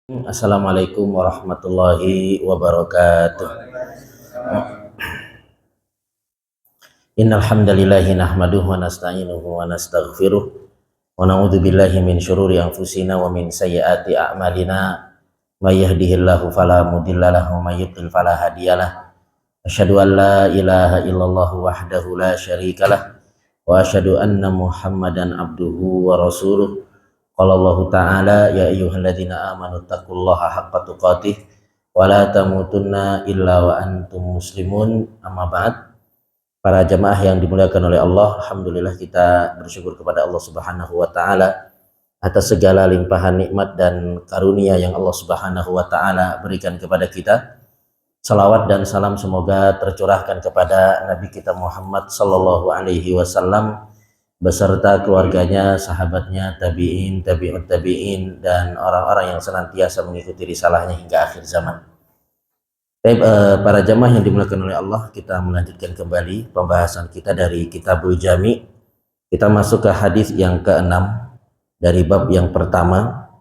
Assalamualaikum warahmatullahi wabarakatuh. Innal hamdalillahi nahmaduhu wa nasta'inuhu wa nastaghfiruh wa na'udzu billahi min syururi anfusina wa min sayyiati a'malina. May yahdihillahu fala mudilla lahu wa may yudlil fala hadiyalah. Asyhadu an la ilaha illallah wahdahu la syarikalah wa asyhadu anna Muhammadan abduhu wa rasuluh. Qala Allah Ta'ala ya ayyuhalladzina amanu taqullaha haqqa tuqatih wa la tamutunna illa wa antum muslimun. Amma ba'd. Para jamaah yang dimuliakan oleh Allah, alhamdulillah kita bersyukur kepada Allah Subhanahu wa taala atas segala limpahan nikmat dan karunia yang Allah Subhanahu wa taala berikan kepada kita. Salawat dan salam semoga tercurahkan kepada Nabi kita Muhammad sallallahu alaihi wasallam beserta keluarganya, sahabatnya, tabi'in, tabi'ut tabi'in, dan orang-orang yang senantiasa mengikuti risalahnya hingga akhir zaman. Para jamaah yang dimuliakan oleh Allah, kita melanjutkan kembali pembahasan kita dari Kitabul Jami'. Kita masuk ke hadis yang ke-6 dari bab yang pertama.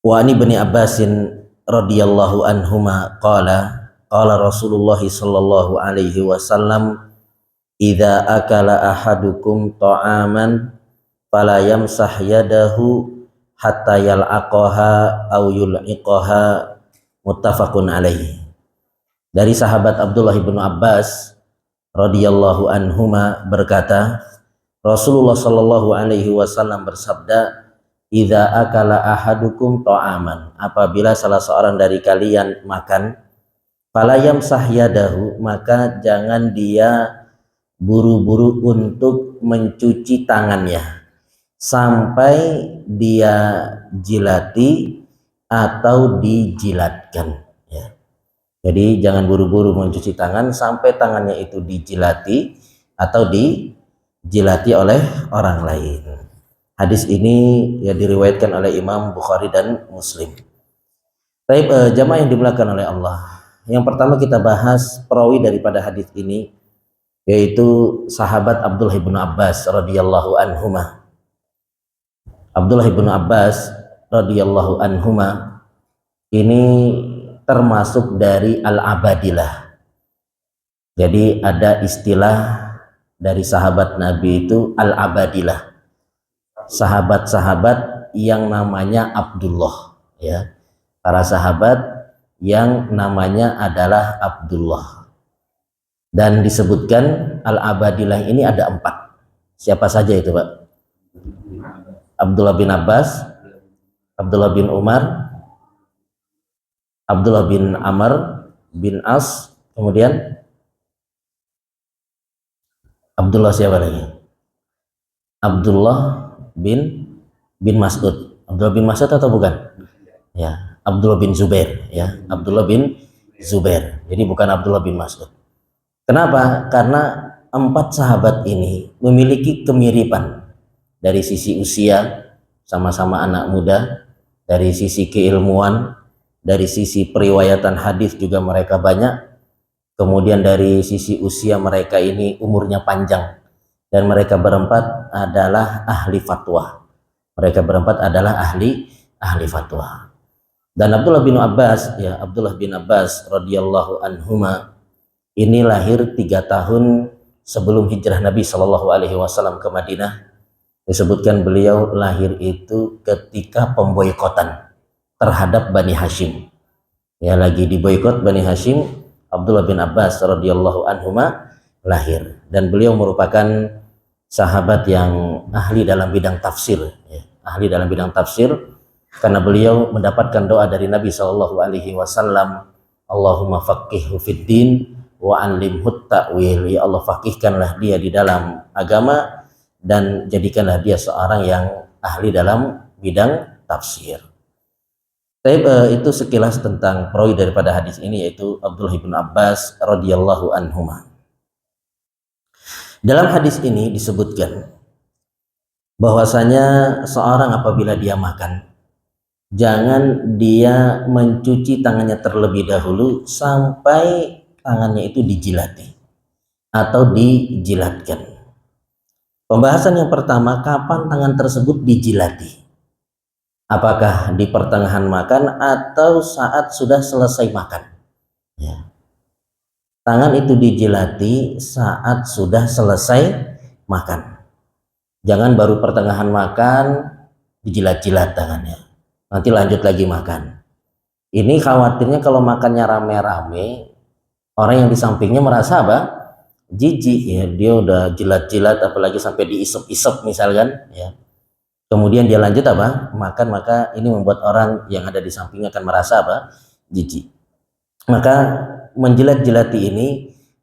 Wa ani ibni Abbasin radhiyallahu anhuma qala Rasulullah sallallahu alaihi wasallam idza akala ahadukum ta'aman fala yamsah yadahu hatta yal'aqaha aw yul'iqaha, muttafaqun alaihi. Dari sahabat Abdullah bin Abbas radhiyallahu anhuma berkata, Rasulullah sallallahu alaihi wasallam bersabda, idza akala ahadukum ta'aman, apabila salah seorang dari kalian makan, fala yamsah yadahu, maka jangan dia buru-buru untuk mencuci tangannya sampai dia jilati atau dijilatkan, ya. Jadi jangan buru-buru mencuci tangan sampai tangannya itu dijilati atau dijilati oleh orang lain. Hadis ini ya diriwayatkan oleh Imam Bukhari dan Muslim. Baik, jamaah yang dimuliakan oleh Allah. Yang pertama kita bahas perawi daripada hadis ini, yaitu sahabat Abdullah bin Abbas radhiyallahu anhuma. Abdullah bin Abbas radhiyallahu anhuma ini termasuk dari al-abadilah. Jadi ada istilah dari sahabat Nabi itu al-abadilah, sahabat-sahabat yang namanya Abdullah, ya. Para sahabat yang namanya adalah Abdullah. Dan disebutkan al-abadilah ini ada 4. Siapa saja itu, Pak? Abdullah bin Abbas, Abdullah bin Umar, Abdullah bin Amr bin As, kemudian Abdullah siapa lagi? Abdullah bin Mas'ud. Abdullah bin Mas'ud atau bukan? Ya, Abdullah bin Zubair, ya. Abdullah bin Zubair. Jadi bukan Abdullah bin Mas'ud. Kenapa? Karena 4 sahabat ini memiliki kemiripan dari sisi usia, sama-sama anak muda, dari sisi keilmuan, dari sisi periwayatan hadis juga mereka banyak, kemudian dari sisi usia mereka ini umurnya panjang, dan mereka berempat adalah ahli fatwa. Mereka berempat adalah ahli fatwa. Dan Abdullah bin Abbas, ya, Abdullah bin Abbas radhiyallahu anhuma ini lahir 3 tahun sebelum hijrah Nabi Shallallahu alaihi wasallam ke Madinah. Disebutkan beliau lahir itu ketika pemboikotan terhadap Bani Hashim. Ya, lagi diboikot Bani Hashim, Abdullah bin Abbas radhiyallahu anhuma lahir, dan beliau merupakan sahabat yang ahli dalam bidang tafsir, ya. Ahli dalam bidang tafsir karena beliau mendapatkan doa dari Nabi Shallallahu alaihi wasallam, Allahumma faqihhu fid din wa 'allimhu ta'wil. Ya Allah, faqihkanlah dia di dalam agama dan jadikanlah dia seorang yang ahli dalam bidang tafsir. Itu sekilas tentang perawi daripada hadis ini, yaitu Abdullah bin Abbas radhiyallahu anhuma. Dalam hadis ini disebutkan bahwasanya seorang apabila dia makan, jangan dia mencuci tangannya terlebih dahulu sampai tangannya itu dijilati atau dijilatkan. Pembahasan yang pertama, kapan tangan tersebut dijilati? Apakah di pertengahan makan atau saat sudah selesai makan? Ya. Tangan itu dijilati saat sudah selesai makan. Jangan baru pertengahan makan dijilat-jilat tangannya. Nanti lanjut lagi makan. Ini khawatirnya kalau makannya rame-rame, orang yang di sampingnya merasa apa? Jijik ya, dia udah jilat-jilat apalagi sampai diisep-isep misalkan ya. Kemudian dia lanjut apa? Makan, maka ini membuat orang yang ada di sampingnya akan merasa apa? Jijik. Maka menjilat-jilati ini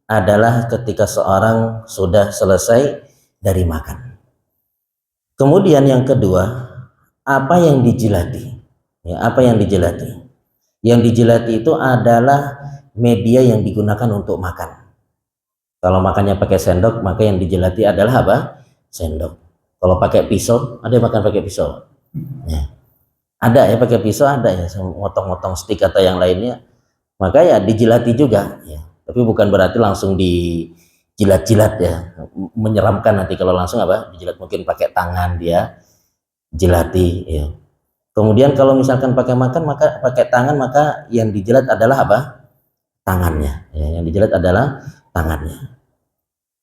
adalah ketika seorang sudah selesai dari makan. Kemudian yang kedua, apa yang dijilati? Ya, apa yang dijilati? Yang dijilati itu adalah media yang digunakan untuk makan. Kalau makannya pakai sendok, maka yang dijilati adalah apa? Sendok. Kalau pakai pisau, ada yang makan pakai pisau. Ya. Ada ya pakai pisau, ada ya, motong-motong stik atau yang lainnya. Maka ya dijilati juga. Ya. Tapi bukan berarti langsung dijilat-jilat ya. Menyeramkan nanti kalau langsung apa? Dijilat, mungkin pakai tangan dia jilati. Ya. Kemudian kalau misalkan pakai makan, maka pakai tangan, maka yang dijilat adalah apa? Tangannya. Ya, yang dijilat adalah tangannya.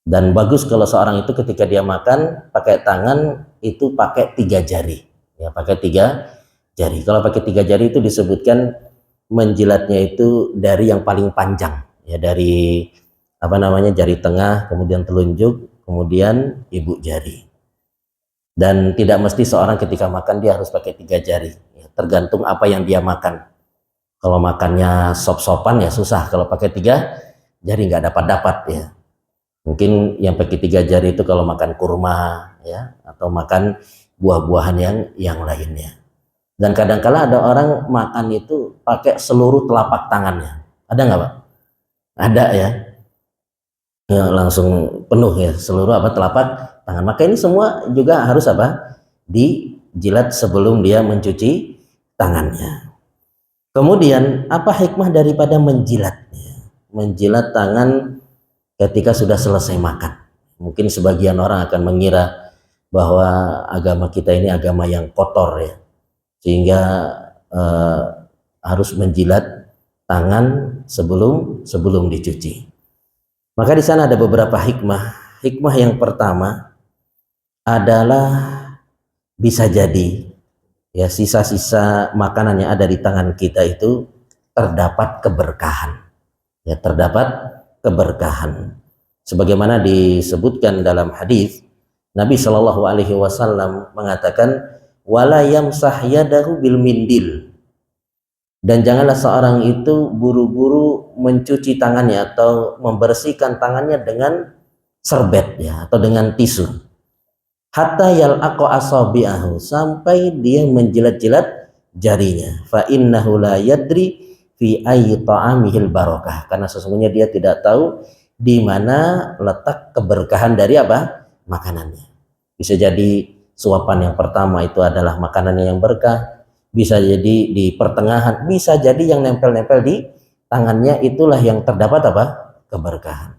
Dan bagus kalau seorang itu ketika dia makan pakai tangan itu pakai 3 jari. Ya, pakai 3 jari. Kalau pakai 3 jari itu disebutkan menjilatnya itu dari yang paling panjang. Ya, dari apa namanya, jari tengah, kemudian telunjuk, kemudian ibu jari. Dan tidak mesti seorang ketika makan dia harus pakai 3 jari. Ya, tergantung apa yang dia makan. Kalau makannya sop-sopan ya susah. Kalau pakai 3 jari nggak dapat-dapat ya. Mungkin yang pakai 3 jari itu kalau makan kurma ya, atau makan buah-buahan yang lainnya. Dan kadang-kala ada orang makan itu pakai seluruh telapak tangannya. Ada nggak Pak? Ada ya. Ya langsung penuh ya seluruh apa telapak tangan. Maka ini semua juga harus apa? Dijilat sebelum dia mencuci tangannya. Kemudian apa hikmah daripada menjilatnya? Menjilat tangan ketika sudah selesai makan. Mungkin sebagian orang akan mengira bahwa agama kita ini agama yang kotor ya, sehingga harus menjilat tangan sebelum dicuci. Maka di sana ada beberapa hikmah. Hikmah yang pertama adalah bisa jadi ya sisa-sisa makanan yang ada di tangan kita itu terdapat keberkahan. Ya, terdapat keberkahan. Sebagaimana disebutkan dalam hadis, Nabi Shallallahu Alaihi Wasallam mengatakan, wala yamsah yadahu bil mindil. Dan janganlah seorang itu buru-buru mencuci tangannya atau membersihkan tangannya dengan serbet ya, atau dengan tisu. Hatta yal'aqa asabi'ahu, sampai dia menjilat-jilat jarinya. Fa innahu la yadri fi ayyi ta'amihil barakah, karena sesungguhnya dia tidak tahu di mana letak keberkahan dari apa? Makanannya. Bisa jadi suapan yang pertama itu adalah makanannya yang berkah, bisa jadi di pertengahan, bisa jadi yang nempel-nempel di tangannya itulah yang terdapat apa? Keberkahan.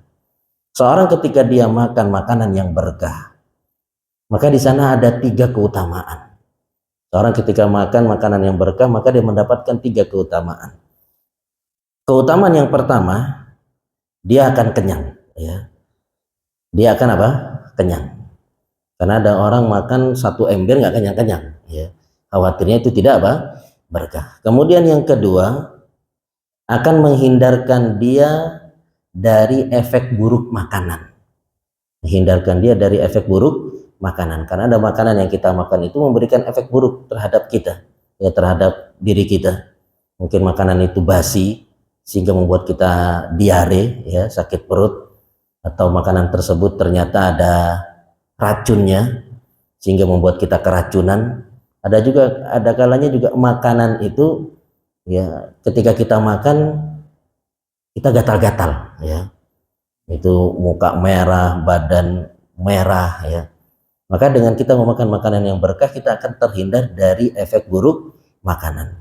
Seorang ketika dia makan makanan yang berkah, maka di sana ada 3 keutamaan. Seorang ketika makan makanan yang berkah, maka dia mendapatkan 3 keutamaan. Keutamaan yang pertama, dia akan kenyang ya. Dia akan apa? Kenyang. Karena ada orang makan 1 ember nggak kenyang-kenyang ya. Khawatirnya itu tidak apa? Berkah. Kemudian yang kedua, akan menghindarkan dia dari efek buruk makanan. Menghindarkan dia dari efek buruk makanan. Karena ada makanan yang kita makan itu memberikan efek buruk terhadap kita ya, terhadap diri kita. Mungkin makanan itu basi sehingga membuat kita diare ya, sakit perut, atau makanan tersebut ternyata ada racunnya sehingga membuat kita keracunan. Ada kalanya juga makanan itu ya, ketika kita makan kita gatal-gatal ya, itu muka merah, badan merah ya. Maka dengan kita memakan makanan yang berkah, kita akan terhindar dari efek buruk makanan.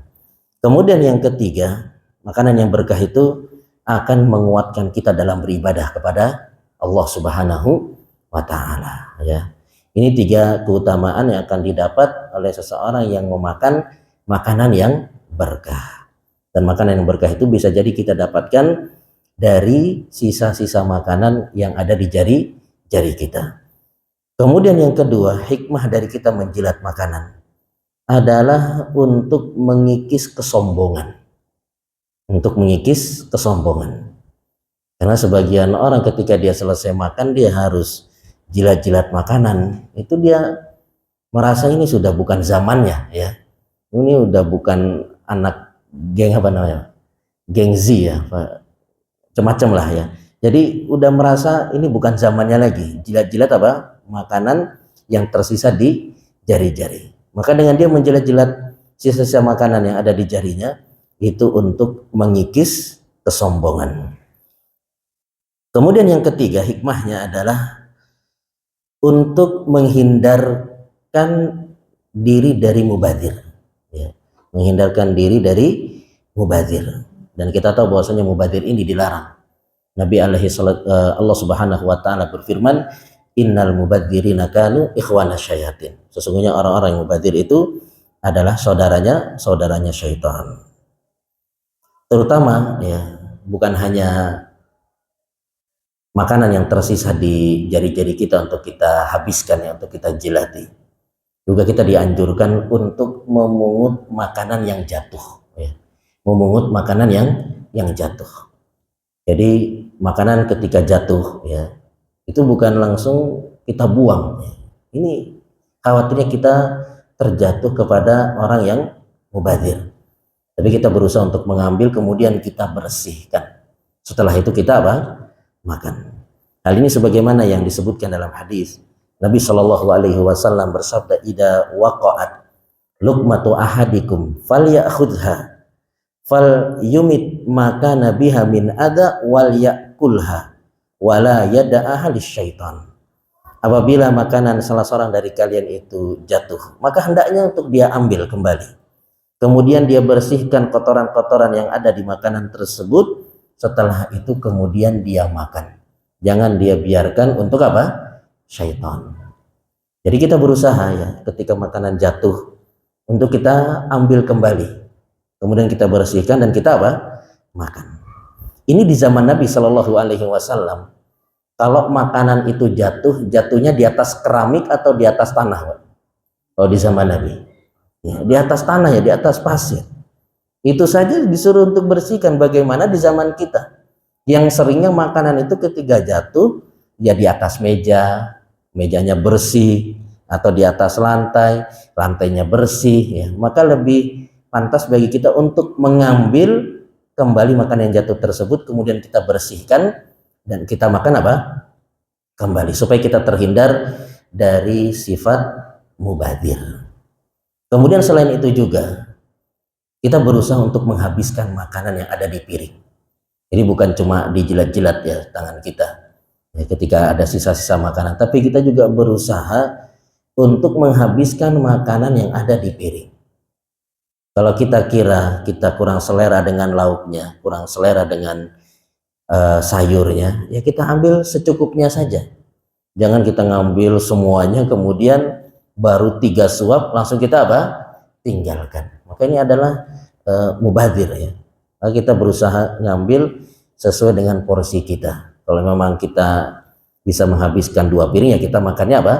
Kemudian yang ketiga, makanan yang berkah itu akan menguatkan kita dalam beribadah kepada Allah Subhanahu wa Ta'ala ya. Ini 3 keutamaan yang akan didapat oleh seseorang yang memakan makanan yang berkah. Dan makanan yang berkah itu bisa jadi kita dapatkan dari sisa-sisa makanan yang ada di jari-jari kita. Kemudian yang kedua, hikmah dari kita menjilat makanan adalah untuk mengikis kesombongan. Untuk mengikis kesombongan. Karena sebagian orang ketika dia selesai makan, dia harus jilat-jilat makanan. Itu dia merasa ini sudah bukan zamannya, ya. Ini udah bukan anak geng apa namanya? Geng Z ya, macam-macam lah ya. Jadi udah merasa ini bukan zamannya lagi. Jilat-jilat apa? Makanan yang tersisa di jari-jari. Maka dengan dia menjilat-jilat sisa-sisa makanan yang ada di jarinya, itu untuk mengikis kesombongan. Kemudian yang ketiga, hikmahnya adalah untuk menghindarkan diri dari mubadzir, ya. Menghindarkan diri dari mubadzir. Dan kita tahu bahwasanya mubadzir ini dilarang. Allah Subhanahu wa taala berfirman, innal mubadzirina kanu ikhwana syayatin. Sesungguhnya orang-orang yang mubadzir itu adalah saudaranya syaitan. Terutama ya, bukan hanya makanan yang tersisa di jari-jari kita untuk kita habiskan, ya, untuk kita jilati. Juga kita dianjurkan untuk memungut makanan yang jatuh, ya. Memungut makanan yang jatuh. Jadi makanan ketika jatuh, ya, itu bukan langsung kita buang, ya. Ini khawatirnya kita terjatuh kepada orang yang mubadzir. Tapi kita berusaha untuk mengambil, kemudian kita bersihkan. Setelah itu kita apa? Makan. Hal ini sebagaimana yang disebutkan dalam hadis. Nabi Shallallahu Alaihi Wasallam bersabda, "Ida waqa'at luqmatu ahadikum falyakhudha fal yumit maka nabiha min ada wal yakulha wala yada'aha lisyaitan." Apabila makanan salah seorang dari kalian itu jatuh, maka hendaknya untuk dia ambil kembali. Kemudian dia bersihkan kotoran-kotoran yang ada di makanan tersebut. Setelah itu kemudian dia makan. Jangan dia biarkan untuk apa? Syaitan. Jadi kita berusaha ya, ketika makanan jatuh, untuk kita ambil kembali. Kemudian kita bersihkan dan kita apa? Makan. Ini di zaman Nabi Shallallahu Alaihi Wasallam. Kalau makanan itu jatuhnya di atas keramik atau di atas tanah, Pak? Kalau di zaman Nabi, ya, di atas tanah, ya, di atas pasir. Itu saja disuruh untuk bersihkan. Bagaimana di zaman kita yang seringnya makanan itu ketika jatuh ya di atas meja, mejanya bersih, atau di atas lantai, lantainya bersih, ya. Maka lebih pantas bagi kita untuk mengambil kembali makanan yang jatuh tersebut, kemudian kita bersihkan dan kita makan apa? Kembali, supaya kita terhindar dari sifat mubadzir. Kemudian selain itu juga kita berusaha untuk menghabiskan makanan yang ada di piring. Jadi bukan cuma dijilat-jilat ya tangan kita, ya, ketika ada sisa-sisa makanan, tapi kita juga berusaha untuk menghabiskan makanan yang ada di piring. Kalau kita kira kita kurang selera dengan lauknya, kurang selera dengan sayurnya, ya kita ambil secukupnya saja. Jangan kita ngambil semuanya kemudian baru 3 suap langsung kita apa? Tinggalkan. Maka ini adalah mubadzir ya. Maka kita berusaha ngambil sesuai dengan porsi kita. Kalau memang kita bisa menghabiskan 2 piring ya kita makannya apa?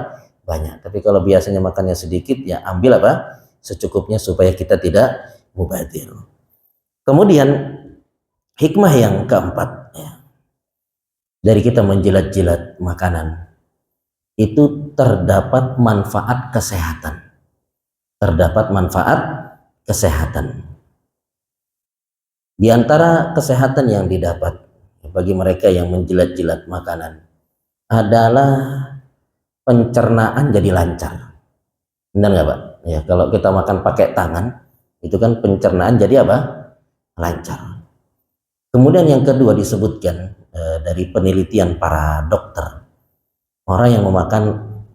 Banyak. Tapi kalau biasanya makannya sedikit ya ambil apa? Secukupnya supaya kita tidak mubadzir. Kemudian hikmah yang keempat ya, dari kita menjilat-jilat makanan itu terdapat manfaat kesehatan. Terdapat manfaat kesehatan. Di antara kesehatan yang didapat bagi mereka yang menjilat-jilat makanan adalah pencernaan jadi lancar. Benar nggak Pak? Ya, kalau kita makan pakai tangan itu kan pencernaan jadi apa? Lancar. Kemudian yang kedua disebutkan dari penelitian para dokter, orang yang memakan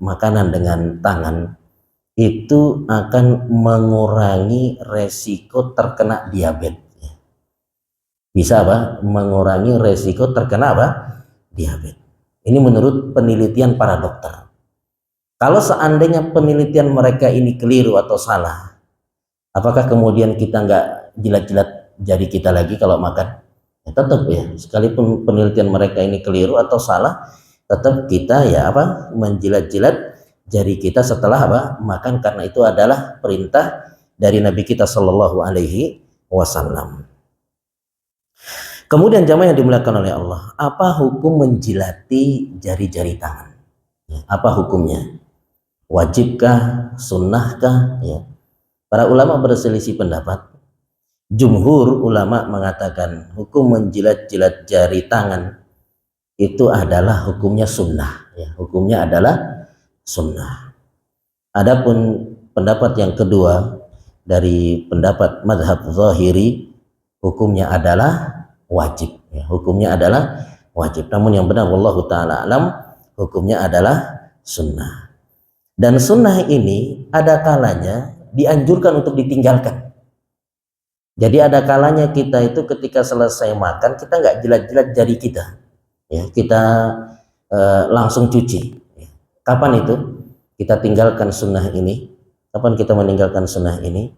makanan dengan tangan itu akan mengurangi resiko terkena diabetes. Bisa apa? Mengurangi resiko terkena apa? Diabetes. Ini menurut penelitian para dokter. Kalau seandainya penelitian mereka ini keliru atau salah, apakah kemudian kita nggak jilat-jilat jari kita lagi kalau makan? Ya, tetap ya, sekalipun penelitian mereka ini keliru atau salah, tetap kita ya apa, menjilat-jilat jari kita setelah apa, makan, karena itu adalah perintah dari Nabi kita Shallallahu Alaihi Wasallam. Kemudian jamaah yang dimuliakan oleh Allah, apa hukum menjilati jari-jari tangan? Ya, apa hukumnya? Wajibkah? Sunnahkah? Ya. Para ulama berselisih pendapat. Jumhur ulama mengatakan hukum menjilat-jilat jari tangan itu adalah hukumnya sunnah. Ya, hukumnya adalah sunnah. Adapun pendapat yang kedua dari pendapat madhab zahiri, hukumnya adalah wajib. Ya, hukumnya adalah wajib. Namun yang benar wallahu ta'ala alam, hukumnya adalah sunnah. Dan sunnah ini ada kalanya dianjurkan untuk ditinggalkan. Jadi ada kalanya kita itu ketika selesai makan, kita nggak jilat-jilat jari kita, ya, kita langsung cuci. Kapan itu kita tinggalkan sunnah ini? Kapan kita meninggalkan sunnah ini?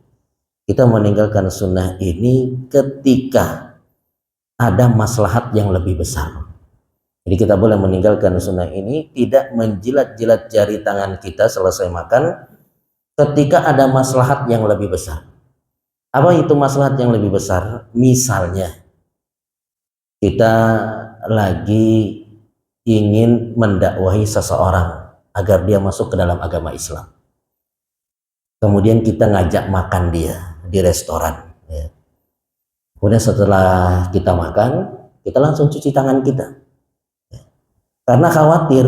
Kita meninggalkan sunnah ini ketika ada maslahat yang lebih besar. Jadi kita boleh meninggalkan sunnah ini, tidak menjilat-jilat jari tangan kita selesai makan ketika ada maslahat yang lebih besar. Apa itu maslahat yang lebih besar? Misalnya kita lagi ingin mendakwahi seseorang agar dia masuk ke dalam agama Islam. Kemudian kita ngajak makan dia di restoran. Ya. Kemudian setelah kita makan, kita langsung cuci tangan kita. Ya. Karena khawatir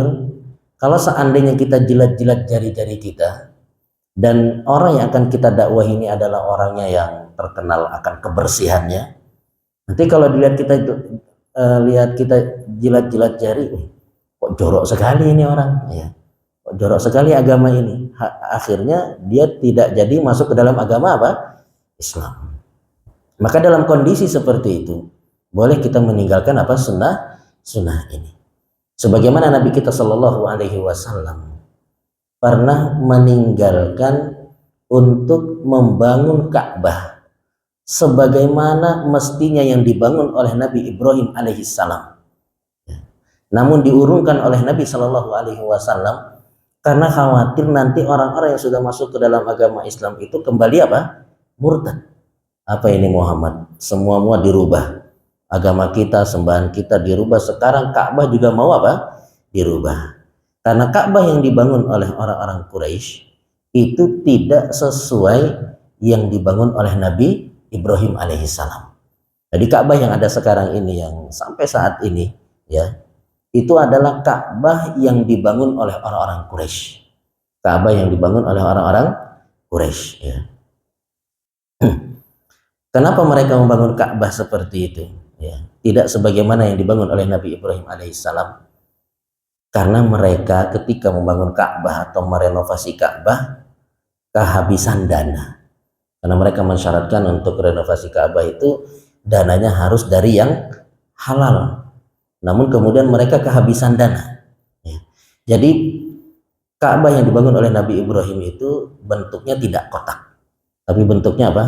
kalau seandainya kita jilat-jilat jari-jari kita, dan orang yang akan kita dakwah ini adalah orangnya yang terkenal akan kebersihannya. Nanti kalau dilihat kita lihat kita jilat-jilat jari, kok jorok sekali ini orang, ya. Kok jorok sekali agama ini. Akhirnya dia tidak jadi masuk ke dalam agama apa? Islam. Maka dalam kondisi seperti itu, boleh kita meninggalkan apa? Sunnah ini. Sebagaimana Nabi kita Shallallahu Alaihi Wasallam pernah meninggalkan untuk membangun Ka'bah sebagaimana mestinya yang dibangun oleh Nabi Ibrahim alaihissalam. Namun diurungkan oleh Nabi Shallallahu Alaihi Wasallam karena khawatir nanti orang-orang yang sudah masuk ke dalam agama Islam itu kembali apa? Murtad. Apa ini Muhammad? Semua dirubah. Agama kita, sembahan kita dirubah. Sekarang Ka'bah juga mau apa? Dirubah. Karena Ka'bah yang dibangun oleh orang-orang Quraisy itu tidak sesuai yang dibangun oleh Nabi Ibrahim alaihissalam. Jadi Ka'bah yang ada sekarang ini, yang sampai saat ini, ya, itu adalah Ka'bah yang dibangun oleh orang-orang Quraisy. Ka'bah yang dibangun oleh orang-orang Quraisy. Ya. Kenapa mereka membangun Ka'bah seperti itu? Ya, tidak sebagaimana yang dibangun oleh Nabi Ibrahim alaihissalam. Karena mereka ketika membangun Ka'bah atau merenovasi Ka'bah kehabisan dana. Karena mereka mensyaratkan untuk renovasi Ka'bah itu dananya harus dari yang halal. Namun kemudian mereka kehabisan dana. Ya. Jadi Ka'bah yang dibangun oleh Nabi Ibrahim itu bentuknya tidak kotak, tapi bentuknya apa?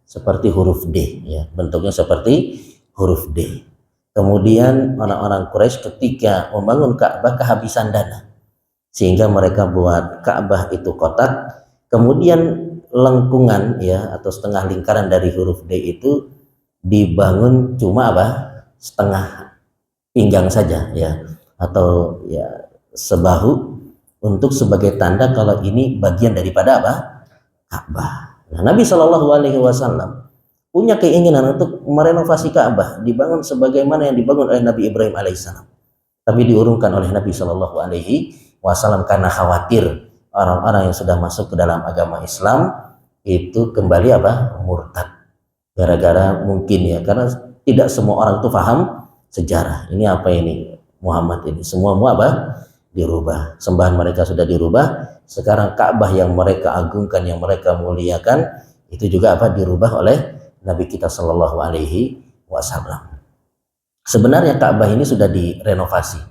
Seperti huruf D. Ya. Bentuknya seperti huruf D. Kemudian orang-orang Quraisy ketika membangun Ka'bah kehabisan dana, sehingga mereka buat Ka'bah itu kotak, kemudian lengkungan ya atau setengah lingkaran dari huruf D itu dibangun cuma apa? Setengah pinggang saja ya, atau ya sebahu, untuk sebagai tanda kalau ini bagian daripada apa? Ka'bah. Nah, Nabi Shallallahu Alaihi Wasallam punya keinginan untuk merenovasi Ka'bah dibangun sebagaimana yang dibangun oleh Nabi Ibrahim alaihissalam, tapi diurungkan oleh Nabi Shallallahu Alaihi Wasallam karena khawatir orang-orang yang sudah masuk ke dalam agama Islam itu kembali apa? Murtad, gara-gara mungkin ya, karena tidak semua orang itu paham sejarah. Ini apa ini Muhammad ini? Semua apa? Dirubah. Sembahan mereka sudah dirubah. Sekarang Ka'bah yang mereka agungkan, yang mereka muliakan, itu juga apa? Dirubah oleh Nabi kita Shallallahu Alaihi Wasallam. Sebenarnya Ka'bah ini sudah direnovasi,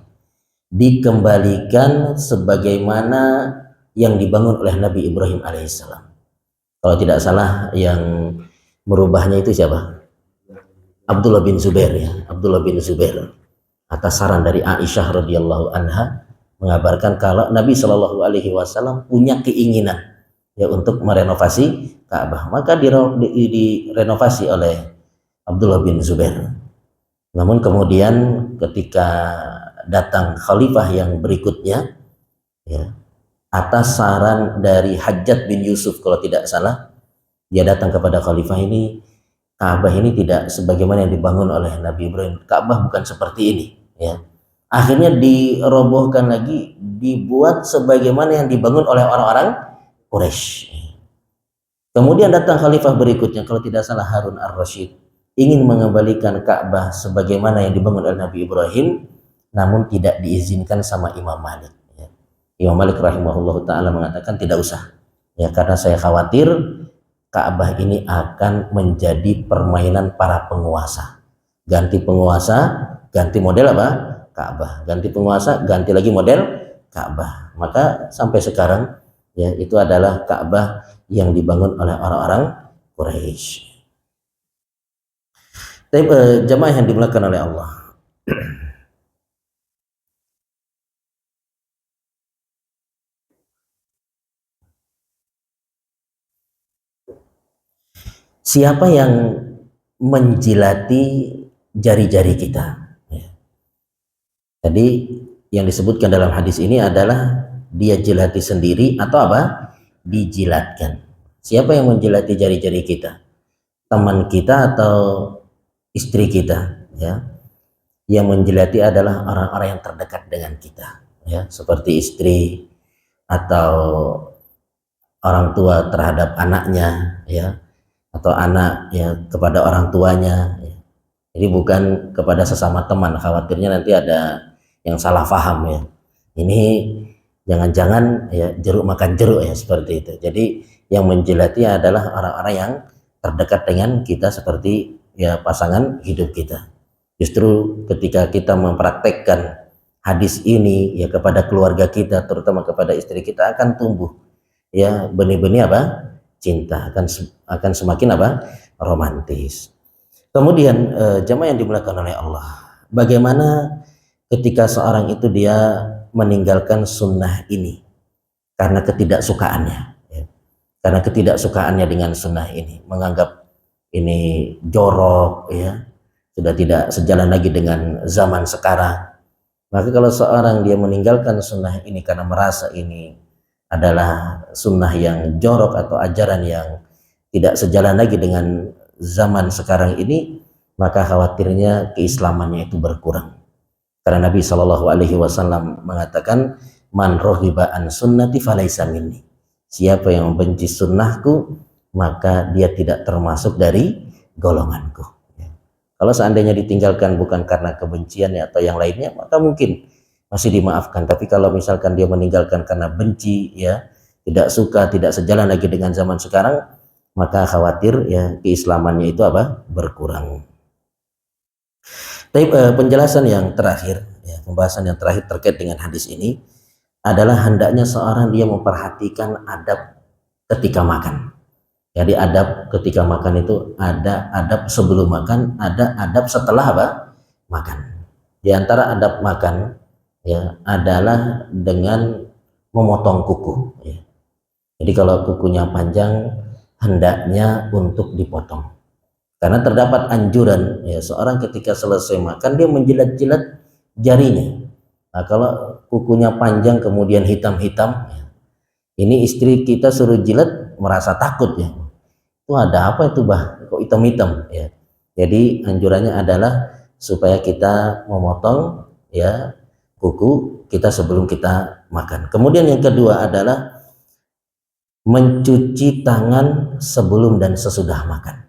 dikembalikan sebagaimana yang dibangun oleh Nabi Ibrahim alaihissalam. Kalau tidak salah yang merubahnya itu siapa? Abdullah bin Zubair, ya, Abdullah bin Zubair, atas saran dari Aisyah radhiyallahu anha mengabarkan kalau Nabi Shallallahu alaihi wasallam punya keinginan ya untuk merenovasi Ka'bah, maka direnovasi oleh Abdullah bin Zubair. Namun kemudian ketika datang khalifah yang berikutnya, ya, atas saran dari Hajjaj bin Yusuf kalau tidak salah, dia datang kepada khalifah ini, Ka'bah ini tidak sebagaimana yang dibangun oleh Nabi Ibrahim. Ka'bah bukan seperti ini, ya. Akhirnya dirobohkan lagi, dibuat sebagaimana yang dibangun oleh orang-orang Quraisy. Kemudian datang khalifah berikutnya, kalau tidak salah Harun ar-Rasyid, ingin mengembalikan Ka'bah sebagaimana yang dibangun oleh Nabi Ibrahim, namun tidak diizinkan sama Imam Malik. Ya. Imam Malik rahimahullah ta'ala mengatakan tidak usah, ya, karena saya khawatir Ka'bah ini akan menjadi permainan para penguasa. Ganti penguasa, ganti model apa? Ka'bah. Ganti penguasa, ganti lagi model Ka'bah. Maka sampai sekarang, ya, itu adalah Ka'bah yang dibangun oleh orang-orang Quraisy. Tapi jamaah yang dimuliakan oleh Allah. Siapa yang menjilati jari-jari kita? Ya. Tadi yang disebutkan dalam hadis ini adalah dia jilati sendiri atau apa? Dijilatkan. Siapa yang menjilati jari-jari kita? Teman kita atau istri kita? Ya. Yang menjilati adalah orang-orang yang terdekat dengan kita, ya, seperti istri atau orang tua terhadap anaknya, ya, atau anak ya kepada orang tuanya, ya. Jadi bukan kepada sesama teman, khawatirnya nanti ada yang salah paham, ya. Ini jangan-jangan ya jeruk makan jeruk, ya, seperti itu. Jadi yang menjilati adalah orang-orang yang terdekat dengan kita seperti ya pasangan hidup kita. Justru ketika kita mempraktekkan hadis ini ya kepada keluarga kita, terutama kepada istri kita, akan tumbuh ya benih-benih apa? Cinta, akan semakin apa? Romantis. Kemudian jamaah yang dimuliakan oleh Allah, bagaimana ketika seorang itu dia meninggalkan sunnah ini karena ketidaksukaannya, ya. Karena ketidaksukaannya dengan sunnah ini, menganggap ini jorok, ya, sudah tidak sejalan lagi dengan zaman sekarang. Maka kalau seorang dia meninggalkan sunnah ini karena merasa ini adalah sunnah yang jorok atau ajaran yang tidak sejalan lagi dengan zaman sekarang ini, maka khawatirnya keislamannya itu berkurang. Karena Nabi Shallallahu Alaihi Wasallam mengatakan, man rohiba an sunnati falaisa minni. Siapa yang membenci sunnahku, maka dia tidak termasuk dari golonganku. Kalau seandainya ditinggalkan bukan karena kebenciannya atau yang lainnya, maka mungkin masih dimaafkan. Tapi kalau misalkan dia meninggalkan karena benci, ya, tidak suka, tidak sejalan lagi dengan zaman sekarang, maka khawatir ya keislamannya itu apa? Berkurang. Tapi penjelasan yang terakhir, ya, pembahasan yang terakhir terkait dengan hadis ini adalah hendaknya seorang dia memperhatikan adab ketika makan. Jadi adab ketika makan itu ada adab sebelum makan, ada adab setelah apa? Makan. Di antara adab makan ya adalah dengan memotong kuku, ya. Jadi kalau kukunya panjang hendaknya untuk dipotong. Karena terdapat anjuran ya seorang ketika selesai makan dia menjilat-jilat jarinya. Nah, kalau kukunya panjang kemudian hitam-hitam, ya, ini istri kita suruh jilat merasa takut, ya. Itu ada apa itu, bah? Kok hitam-hitam, ya. Jadi anjurannya adalah supaya kita memotong ya kuku kita sebelum kita makan. Kemudian yang kedua adalah mencuci tangan sebelum dan sesudah makan.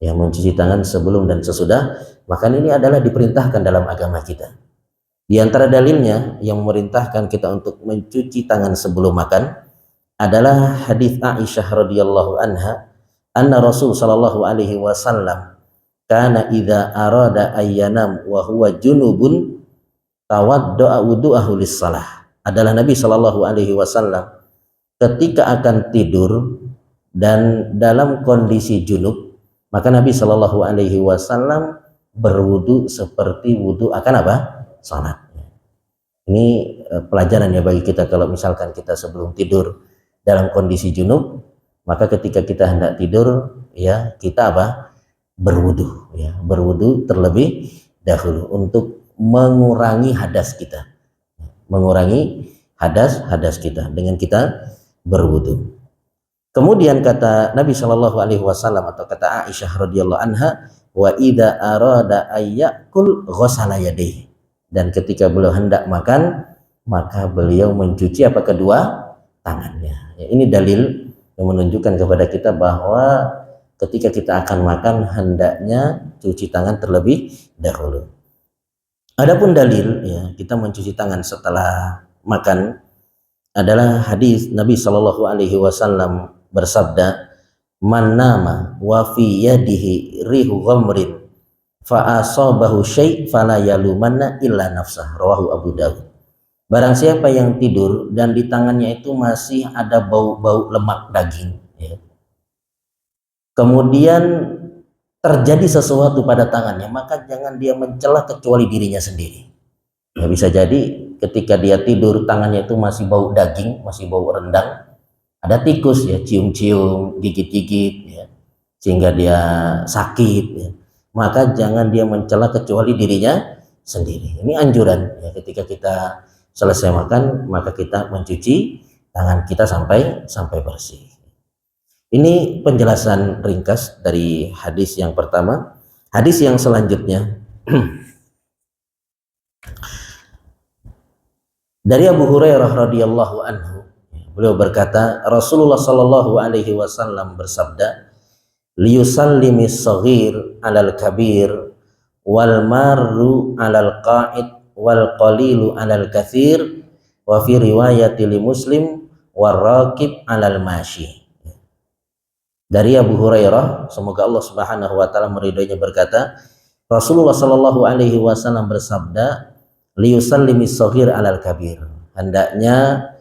Ya, mencuci tangan sebelum dan sesudah makan ini adalah diperintahkan dalam agama kita. Di antara dalilnya yang memerintahkan kita untuk mencuci tangan sebelum makan adalah hadis Aisyah radhiyallahu anha, anna Rasul sallallahu alaihi wasallam kana idza arada ayyanam wa huwa junubun tawadda'a wudu'ahu lis-shalah. Adalah Nabi sallallahu alaihi wasallam ketika akan tidur dan dalam kondisi junub, maka Nabi Shallallahu Alaihi Wasallam berwudu seperti wudu akan apa? Salat. Ini pelajaran ya bagi kita, kalau misalkan kita sebelum tidur dalam kondisi junub, maka ketika kita hendak tidur ya kita apa? Berwudu ya, berwudu terlebih dahulu untuk mengurangi hadas kita. Mengurangi hadas kita dengan kita berwudu. Kemudian kata Nabi Shallallahu Alaihi Wasallam atau kata Aisyah radhiyallahu anha, wa idza arada ayyakul ghasala yadayhi, dan ketika beliau hendak makan maka beliau mencuci apa? Kedua tangannya. Ya, ini dalil yang menunjukkan kepada kita bahwa ketika kita akan makan hendaknya cuci tangan terlebih dahulu. Adapun dalil ya kita mencuci tangan setelah makan adalah hadis Nabi Shallallahu Alaihi Wasallam bersabda, man nama wa fi yadihi rihu ghamrin fa asabahu syai' fala yalumanna illa nafsah, rawahu Abu Dawud. Barang siapa yang tidur dan di tangannya itu masih ada bau-bau lemak daging ya, kemudian terjadi sesuatu pada tangannya, maka jangan dia mencela kecuali dirinya sendiri. Ya, bisa jadi ketika dia tidur tangannya itu masih bau daging, masih bau rendang, ada tikus ya, cium-cium, gigit-gigit ya, sehingga dia sakit ya, maka jangan dia mencela kecuali dirinya sendiri. Ini anjuran ya, ketika kita selesai makan maka kita mencuci tangan kita sampai bersih. Ini penjelasan ringkas dari hadis yang pertama. Hadis yang selanjutnya dari Abu Hurairah radhiyallahu anhu, beliau berkata, Rasulullah Shallallahu Alaihi Wasallam bersabda, liyusallimis saghir alal kabir wal marru alal qa'id wal qalilu alal kathir wa fi riwayati li Muslim war raqib alal mashi. Dari Abu Hurairah, semoga Allah Subhanahu wa taala meridhoinya, berkata, Rasulullah Shallallahu Alaihi Wasallam bersabda, liyusallimis saghir alal kabir, hendaknya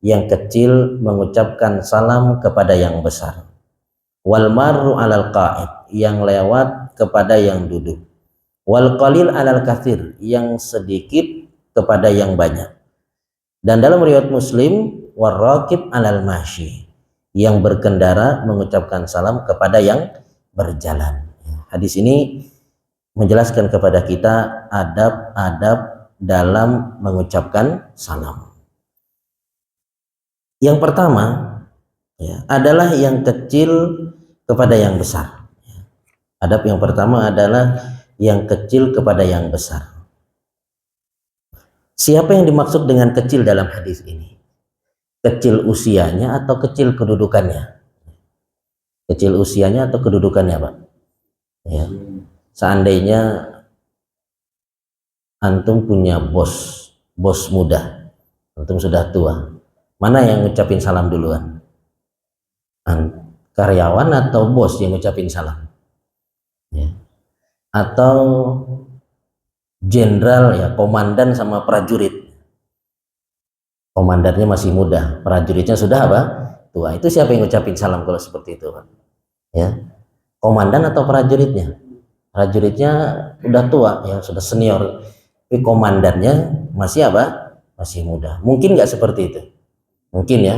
yang kecil mengucapkan salam kepada yang besar, wal marru alal qa'id, yang lewat kepada yang duduk, wal qalil alal kathir, yang sedikit kepada yang banyak, dan dalam riwayat Muslim war raqib alal mashi, yang berkendara mengucapkan salam kepada yang berjalan. Hadis ini menjelaskan kepada kita adab-adab dalam mengucapkan salam. Yang pertama ya, adalah yang kecil kepada yang besar. Adab yang pertama adalah yang kecil kepada yang besar. Siapa yang dimaksud dengan kecil dalam hadis ini? Kecil usianya atau kecil kedudukannya? Kecil usianya atau kedudukannya, Pak? Ya. Seandainya antum punya bos muda, antum sudah tua, mana yang ngucapin salam duluan? Karyawan atau bos yang ngucapin salam? Ya. Atau jenderal ya, komandan sama prajurit? Komandannya masih muda, prajuritnya sudah apa? Tua. Itu siapa yang ngucapin salam kalau seperti itu, Pak? Ya. Komandan atau prajuritnya? Prajuritnya udah tua ya, sudah senior. Tapi komandannya masih apa? Masih muda. Mungkin nggak seperti itu? Mungkin ya.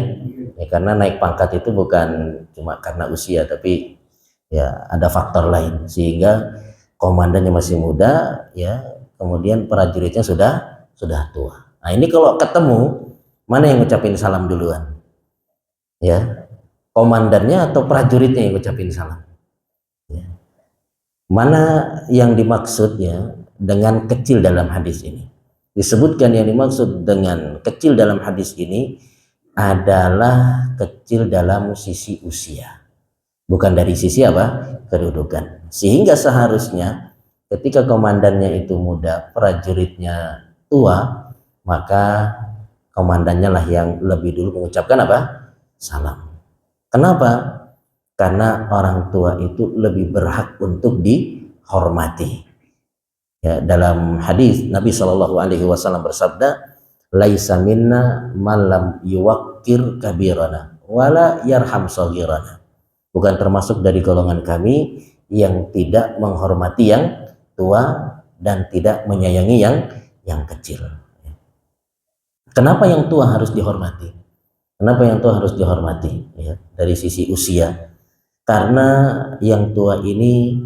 Ya, karena naik pangkat itu bukan cuma karena usia, tapi ya ada faktor lain, sehingga komandannya masih muda ya, kemudian prajuritnya sudah tua. Nah, ini kalau ketemu, mana yang ngucapin salam duluan? Ya, komandannya atau prajuritnya yang ngucapin salam? Ya. Mana yang dimaksudnya dengan kecil dalam hadis ini? Disebutkan yang dimaksud dengan kecil dalam hadis ini adalah kecil dalam sisi usia, bukan dari sisi apa? Kedudukan. Sehingga seharusnya ketika komandannya itu muda, prajuritnya tua, maka komandannya lah yang lebih dulu mengucapkan apa? Salam. Kenapa? Karena orang tua itu lebih berhak untuk dihormati. Ya, dalam hadis Nabi Shallallahu Alaihi Wasallam bersabda, laisa minna man lam yuwaqqir kabirana wala yarham shaghirana. Bukan termasuk dari golongan kami yang tidak menghormati yang tua dan tidak menyayangi yang kecil. Kenapa yang tua harus dihormati? Kenapa yang tua harus dihormati? Ya, dari sisi usia. Karena yang tua ini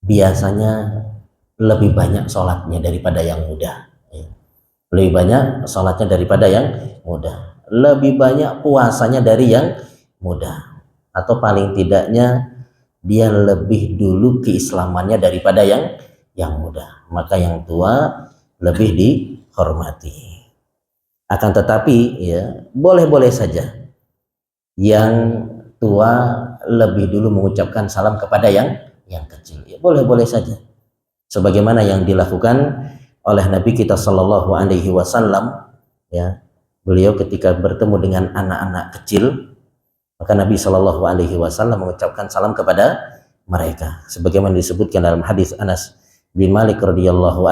biasanya lebih banyak sholatnya daripada yang muda. Ya. Lebih banyak sholatnya daripada yang muda. Lebih banyak puasanya dari yang muda. Atau paling tidaknya dia lebih dulu keislamannya daripada yang muda. Maka yang tua lebih dihormati. Akan tetapi ya boleh-boleh saja yang tua lebih dulu mengucapkan salam kepada yang kecil. Ya boleh-boleh saja. Sebagaimana yang dilakukan oleh Nabi kita Shallallahu Alaihi Wasallam, ya beliau ketika bertemu dengan anak-anak kecil, maka Nabi Shallallahu Alaihi Wasallam mengucapkan salam kepada mereka. Sebagaimana disebutkan dalam hadis Anas bin Malik radhiyallahu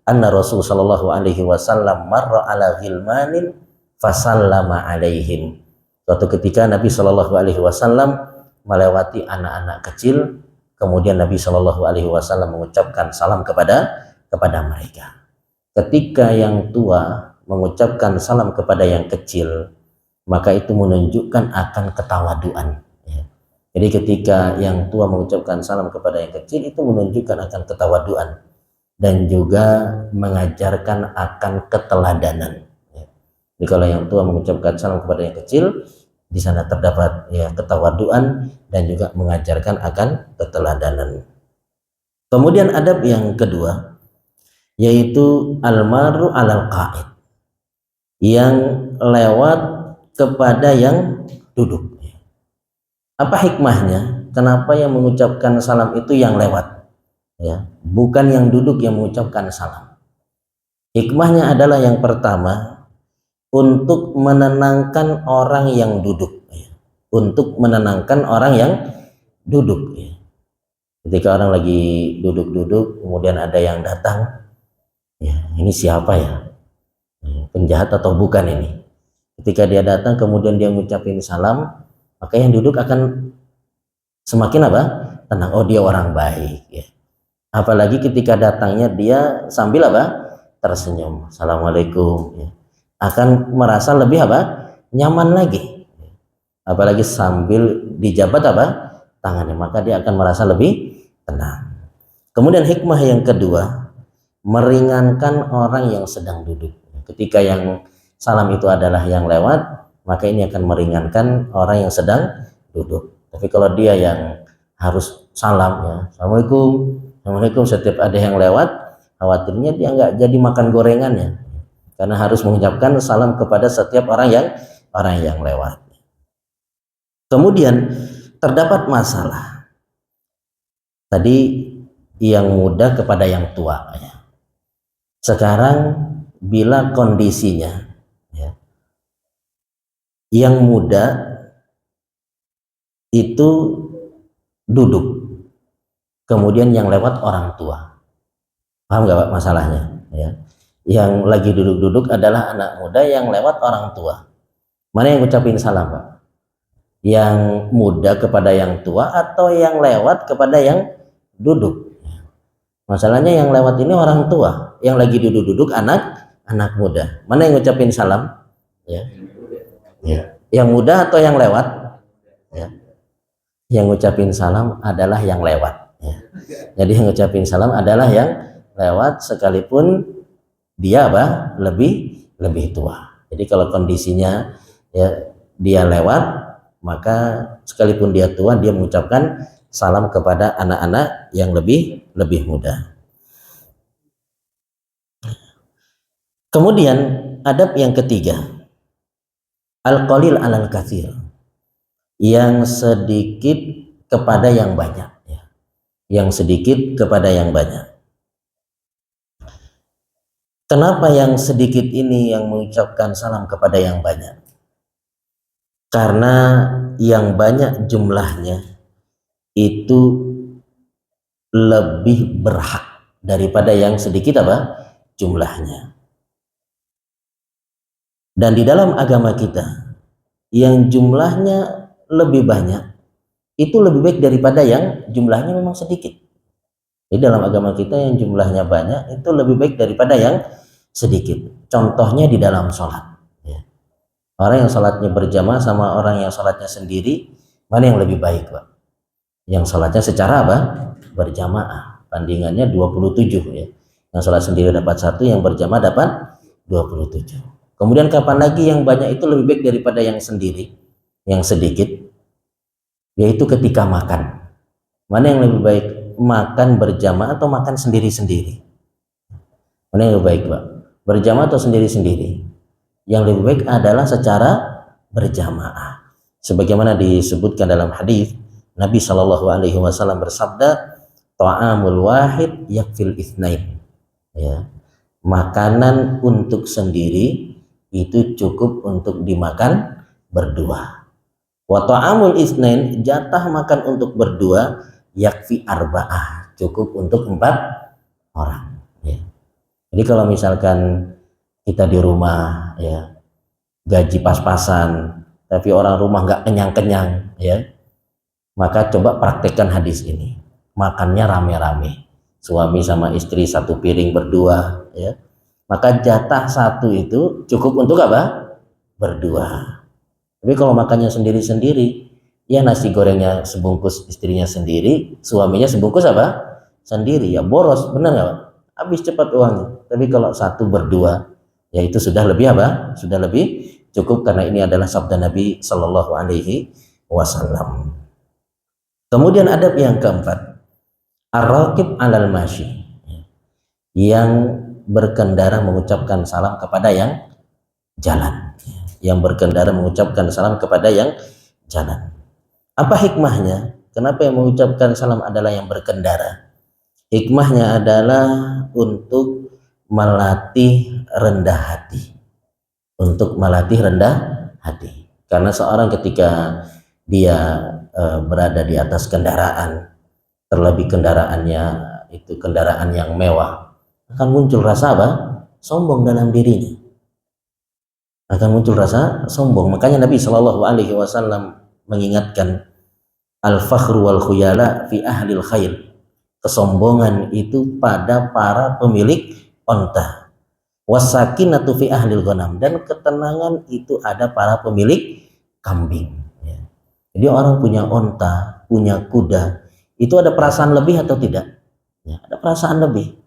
anna Rasul Shallallahu Alaihi Wasallam marra ala ghilmanin fasallama alaihim. Suatu ketika Nabi Shallallahu Alaihi Wasallam melewati anak-anak kecil, kemudian Nabi Shallallahu Alaihi Wasallam mengucapkan salam kepada mereka. Ketika yang tua mengucapkan salam kepada yang kecil, maka itu menunjukkan akan ketawaduan. Ya. Jadi ketika yang tua mengucapkan salam kepada yang kecil, itu menunjukkan akan ketawaduan dan juga mengajarkan akan keteladanan. Ya. Jadi kalau yang tua mengucapkan salam kepada yang kecil, di sana terdapat ya ketawaduan dan juga mengajarkan akan keteladanan. Kemudian adab yang kedua yaitu almaru alal qa'id, yang lewat kepada yang duduk. Apa hikmahnya? Kenapa yang mengucapkan salam itu yang lewat? Ya, bukan yang duduk yang mengucapkan salam. Hikmahnya adalah yang pertama, untuk menenangkan orang yang duduk. Ya. Untuk menenangkan orang yang duduk. Ya. Ketika orang lagi duduk-duduk, kemudian ada yang datang, ya ini siapa ya? Penjahat atau bukan ini? Ketika dia datang kemudian dia mengucapin salam, maka yang duduk akan semakin apa? Tenang. Oh dia orang baik. Ya. Apalagi ketika datangnya dia sambil apa? Tersenyum. Assalamualaikum. Ya. Akan merasa lebih apa? Nyaman lagi. Apalagi sambil dijabat apa? Tangannya. Maka dia akan merasa lebih tenang. Kemudian hikmah yang kedua, meringankan orang yang sedang duduk. Ketika yang salam itu adalah yang lewat, maka ini akan meringankan orang yang sedang duduk. Tapi kalau dia yang harus salam, ya Assalamualaikum, Assalamualaikum setiap ada yang lewat, khawatirnya dia nggak jadi makan gorengannya, karena harus mengucapkan salam kepada setiap orang yang lewat. Kemudian terdapat masalah. Tadi yang muda kepada yang tua. Ya. Sekarang bila kondisinya ya, yang muda itu duduk, kemudian yang lewat orang tua, paham nggak Pak masalahnya? Ya. Yang lagi duduk-duduk adalah anak muda, yang lewat orang tua. Mana yang ucapin salam Pak? Yang muda kepada yang tua atau yang lewat kepada yang duduk? Masalahnya yang lewat ini orang tua, yang lagi duduk-duduk anak muda. Mana yang ngucapin salam? Ya. Ya. Yang muda atau yang lewat? Ya. Yang ngucapin salam adalah yang lewat. Ya. Jadi yang ngucapin salam adalah yang lewat, sekalipun dia apa? Lebih tua. Jadi kalau kondisinya ya dia lewat, maka sekalipun dia tua, dia mengucapkan salam kepada anak-anak yang lebih muda. Kemudian adab yang ketiga, al-qalil alal katsir, yang sedikit kepada yang banyak, ya. Yang sedikit kepada yang banyak. Kenapa yang sedikit ini yang mengucapkan salam kepada yang banyak? Karena yang banyak jumlahnya itu lebih berhak daripada yang sedikit apa? Jumlahnya. Dan di dalam agama kita yang jumlahnya lebih banyak itu lebih baik daripada yang jumlahnya memang sedikit. Di dalam agama kita yang jumlahnya banyak itu lebih baik daripada yang sedikit. Contohnya di dalam sholat. Ya. Orang yang sholatnya berjamaah sama orang yang sholatnya sendiri, mana yang lebih baik, Pak? Yang sholatnya secara apa? Berjamaah. Bandingannya 27 ya. Yang sholat sendiri dapat 1, yang berjamaah dapat 27. Kemudian kapan lagi yang banyak itu lebih baik daripada yang sendiri, yang sedikit? Yaitu ketika makan. Mana yang lebih baik? Makan berjamaah atau makan sendiri-sendiri? Mana yang lebih baik, Pak? Berjamaah atau sendiri-sendiri? Yang lebih baik adalah secara berjamaah. Sebagaimana disebutkan dalam hadis, Nabi Shallallahu Alaihi Wasallam bersabda, "Ta'amul wahid yakfil itsnain." Ya, makanan untuk sendiri itu cukup untuk dimakan berdua. Wa ta'amul itsnain, jatah makan untuk berdua, yakfi arba'ah, cukup untuk 4 orang. Ya. Jadi kalau misalkan kita di rumah ya gaji pas-pasan tapi orang rumah nggak kenyang-kenyang ya, maka coba praktekkan hadis ini, makannya rame-rame, suami sama istri satu piring berdua ya, maka jatah satu itu cukup untuk apa? Berdua. Tapi kalau makannya sendiri-sendiri, ya nasi gorengnya sebungkus istrinya sendiri, suaminya sebungkus apa? Sendiri, ya boros, benar nggak Pak? Habis cepat uangnya. Tapi kalau satu berdua, ya itu sudah lebih apa? Sudah lebih cukup, karena ini adalah sabda Nabi Shallallahu Alaihi Wasallam. Kemudian adab yang keempat, ar-raqib alal masyi, yang berkendara mengucapkan salam kepada yang jalan. Yang berkendara mengucapkan salam kepada yang jalan. Apa hikmahnya? Kenapa yang mengucapkan salam adalah yang berkendara? Hikmahnya adalah untuk melatih rendah hati. Untuk melatih rendah hati. Karena seorang ketika dia berada di atas kendaraan, terlebih kendaraannya itu kendaraan yang mewah, akan muncul rasa apa? Sombong dalam dirinya. Akan muncul rasa sombong. Makanya Nabi Shallallahu Alaihi Wasallam mengingatkan, al-fakhru wal khuyala fi ahlil khair, kesombongan itu pada para pemilik onta, wasakinatu fi ahlil ghanam, dan ketenangan itu ada para pemilik kambing. Jadi orang punya onta, punya kuda, itu ada perasaan lebih atau tidak? Ya, ada perasaan lebih.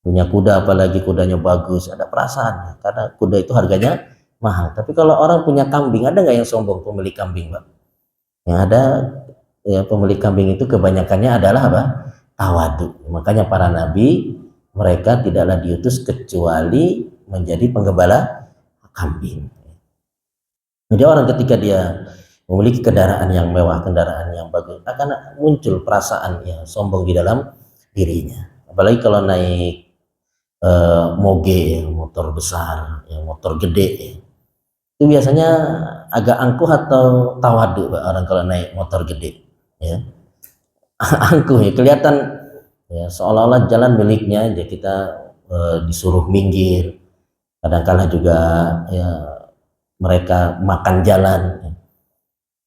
Punya kuda, apalagi kudanya bagus, ada perasaan, karena kuda itu harganya mahal. Tapi kalau orang punya kambing, ada nggak yang sombong pemilik kambing, Pak? Yang ada ya, pemilik kambing itu kebanyakannya adalah apa? Tawadu. Makanya para nabi mereka tidaklah diutus kecuali menjadi penggembala kambing. Jadi orang ketika dia memiliki kendaraan yang mewah, kendaraan yang bagus, akan muncul perasaan ya sombong di dalam dirinya. Apalagi kalau naik moge, motor besar, ya, motor gede, ya. Itu biasanya agak angkuh atau tawadu Pak, orang kalau naik motor gede, ya. Angkuh ya, kelihatan ya seolah-olah jalan miliknya, jadi kita disuruh minggir. Kadang-kala juga ya mereka makan jalan.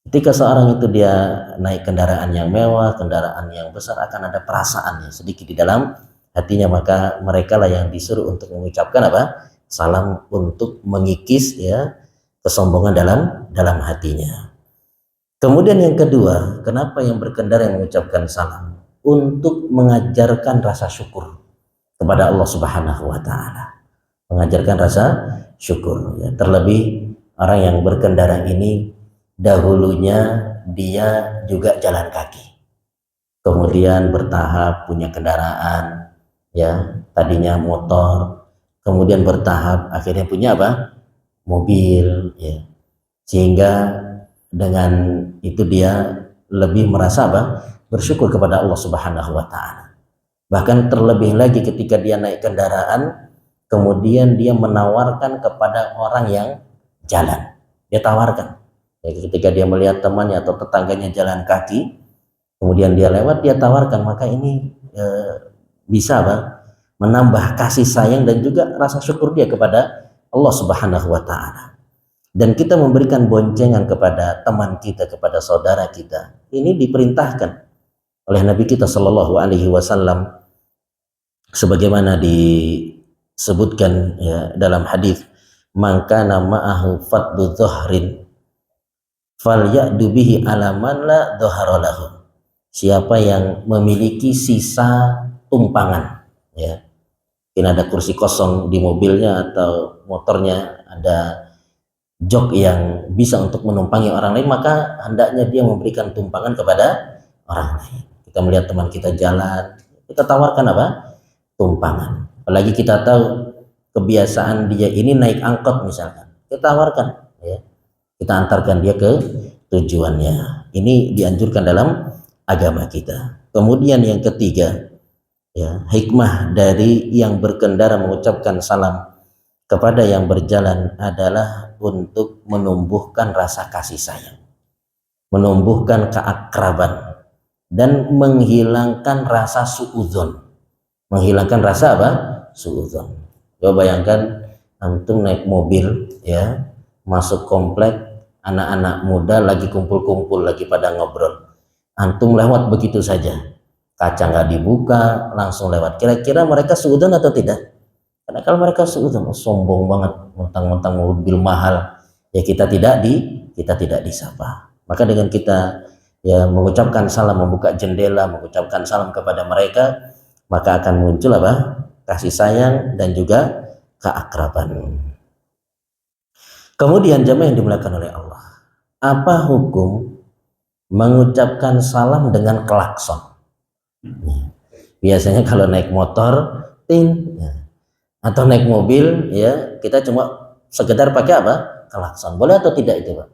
Ketika seorang itu dia naik kendaraan yang mewah, kendaraan yang besar, akan ada perasaan ya sedikit di dalam hatinya, maka mereka lah yang disuruh untuk mengucapkan apa? Salam, untuk mengikis ya kesombongan dalam hatinya. Kemudian yang kedua, kenapa yang berkendara yang mengucapkan salam? Untuk mengajarkan rasa syukur kepada Allah Subhanahu wa taala. Mengajarkan rasa syukur ya. Terlebih orang yang berkendara ini dahulunya dia juga jalan kaki. Kemudian bertahap punya kendaraan ya, tadinya motor, kemudian bertahap akhirnya punya apa? Mobil ya. Sehingga dengan itu dia lebih merasa apa? Bersyukur kepada Allah Subhanahu wa taala. Bahkan terlebih lagi ketika dia naik kendaraan, kemudian dia menawarkan kepada orang yang jalan. Dia tawarkan. Ya, ketika dia melihat temannya atau tetangganya jalan kaki, kemudian dia lewat, dia tawarkan, maka ini bisa apa? Menambah kasih sayang dan juga rasa syukur dia kepada Allah Subhanahu wa taala dan kita memberikan boncengan kepada teman kita, kepada saudara kita, ini diperintahkan oleh Nabi kita Shallallahu alaihi wasallam sebagaimana disebutkan ya dalam hadis, man kana ma'ahu fadlu dhahrin falya'du bihi ala man la dhahara lahu. Siapa yang memiliki sisa tumpangan, ya, mungkin ada kursi kosong di mobilnya atau motornya, ada jok yang bisa untuk menumpangi orang lain, maka hendaknya dia memberikan tumpangan kepada orang lain. Kita melihat teman kita jalan, kita tawarkan apa? Tumpangan. Apalagi kita tahu kebiasaan dia ini naik angkot misalkan, kita tawarkan, ya, kita antarkan dia ke tujuannya. Ini dianjurkan dalam agama kita. Kemudian yang ketiga, ya, hikmah dari yang berkendara mengucapkan salam kepada yang berjalan adalah untuk menumbuhkan rasa kasih sayang, menumbuhkan keakraban, dan menghilangkan rasa suudzon. Menghilangkan rasa apa? Suudzon. Coba bayangkan antum naik mobil, ya, masuk komplek, anak-anak muda lagi kumpul-kumpul, lagi pada ngobrol, antum lewat begitu saja, kaca nggak dibuka, langsung lewat. Kira-kira mereka suudzon atau tidak? Karena kalau mereka suudzon, sombong banget, mentang-mentang mobil mahal, ya kita tidak disapa. Maka dengan kita, ya, mengucapkan salam, membuka jendela, mengucapkan salam kepada mereka, maka akan muncul apa? Kasih sayang dan juga keakraban. Kemudian jamaah yang dimuliakan oleh Allah, apa hukum mengucapkan salam dengan klakson? Biasanya kalau naik motor, tin, ya, atau naik mobil, ya, kita cuma sekedar pakai apa? Klakson. Boleh atau tidak itu, Pak?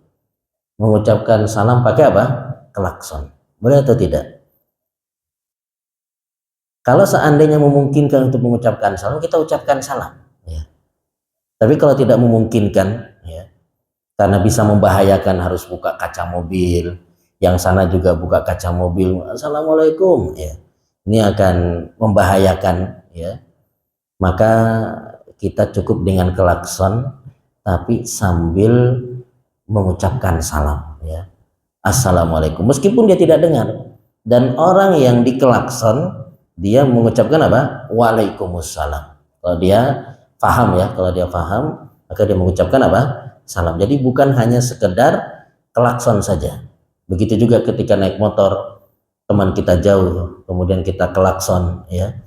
Mengucapkan salam pakai apa? Klakson. Boleh atau tidak? Kalau seandainya memungkinkan untuk mengucapkan salam, kita ucapkan salam, ya. Tapi kalau tidak memungkinkan, ya, karena bisa membahayakan, harus buka kaca mobil, yang sana juga buka kaca mobil, assalamualaikum, ya, ini akan membahayakan, ya, maka kita cukup dengan klakson tapi sambil mengucapkan salam, ya, assalamualaikum, meskipun dia tidak dengar. Dan orang yang diklakson, dia mengucapkan apa? Waalaikumsalam. Kalau dia paham, ya, kalau dia paham, maka dia mengucapkan apa? Salam. Jadi bukan hanya sekedar klakson saja. Begitu juga ketika naik motor, teman kita jauh, kemudian kita klakson, ya,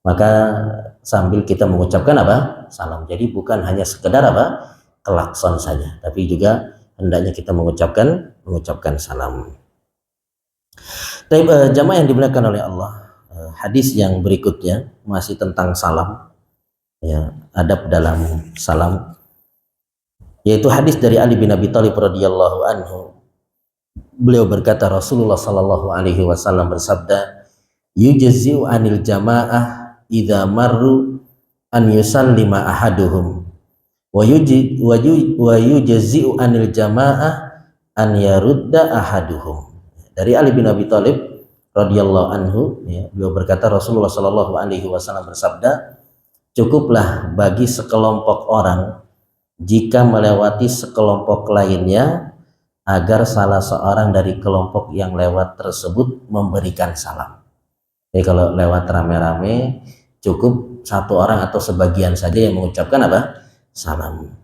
maka sambil kita mengucapkan apa? Salam. Jadi bukan hanya sekedar apa? Klakson saja, tapi juga hendaknya kita mengucapkan salam. Tapi jamaah yang dimuliakan oleh Allah, hadis yang berikutnya masih tentang salam, ya, adab dalam salam, yaitu hadis dari Ali bin Abi Thalib radhiyallahu anhu. Beliau berkata, Rasulullah sallallahu alaihi wasallam bersabda, yujzi'u anil jamaah idza marru an yusallima ahaduhum wa yujzi'u anil jamaah an yarudda ahaduhum. Dari Ali bin Abi Thalib radhiyallahu anhu, ya, beliau berkata, Rasulullah sallallahu alaihi wasallam bersabda, cukuplah bagi sekelompok orang jika melewati sekelompok lainnya agar salah seorang dari kelompok yang lewat tersebut memberikan salam. Jadi kalau lewat rame-rame, cukup satu orang atau sebagian saja yang mengucapkan apa? Salam.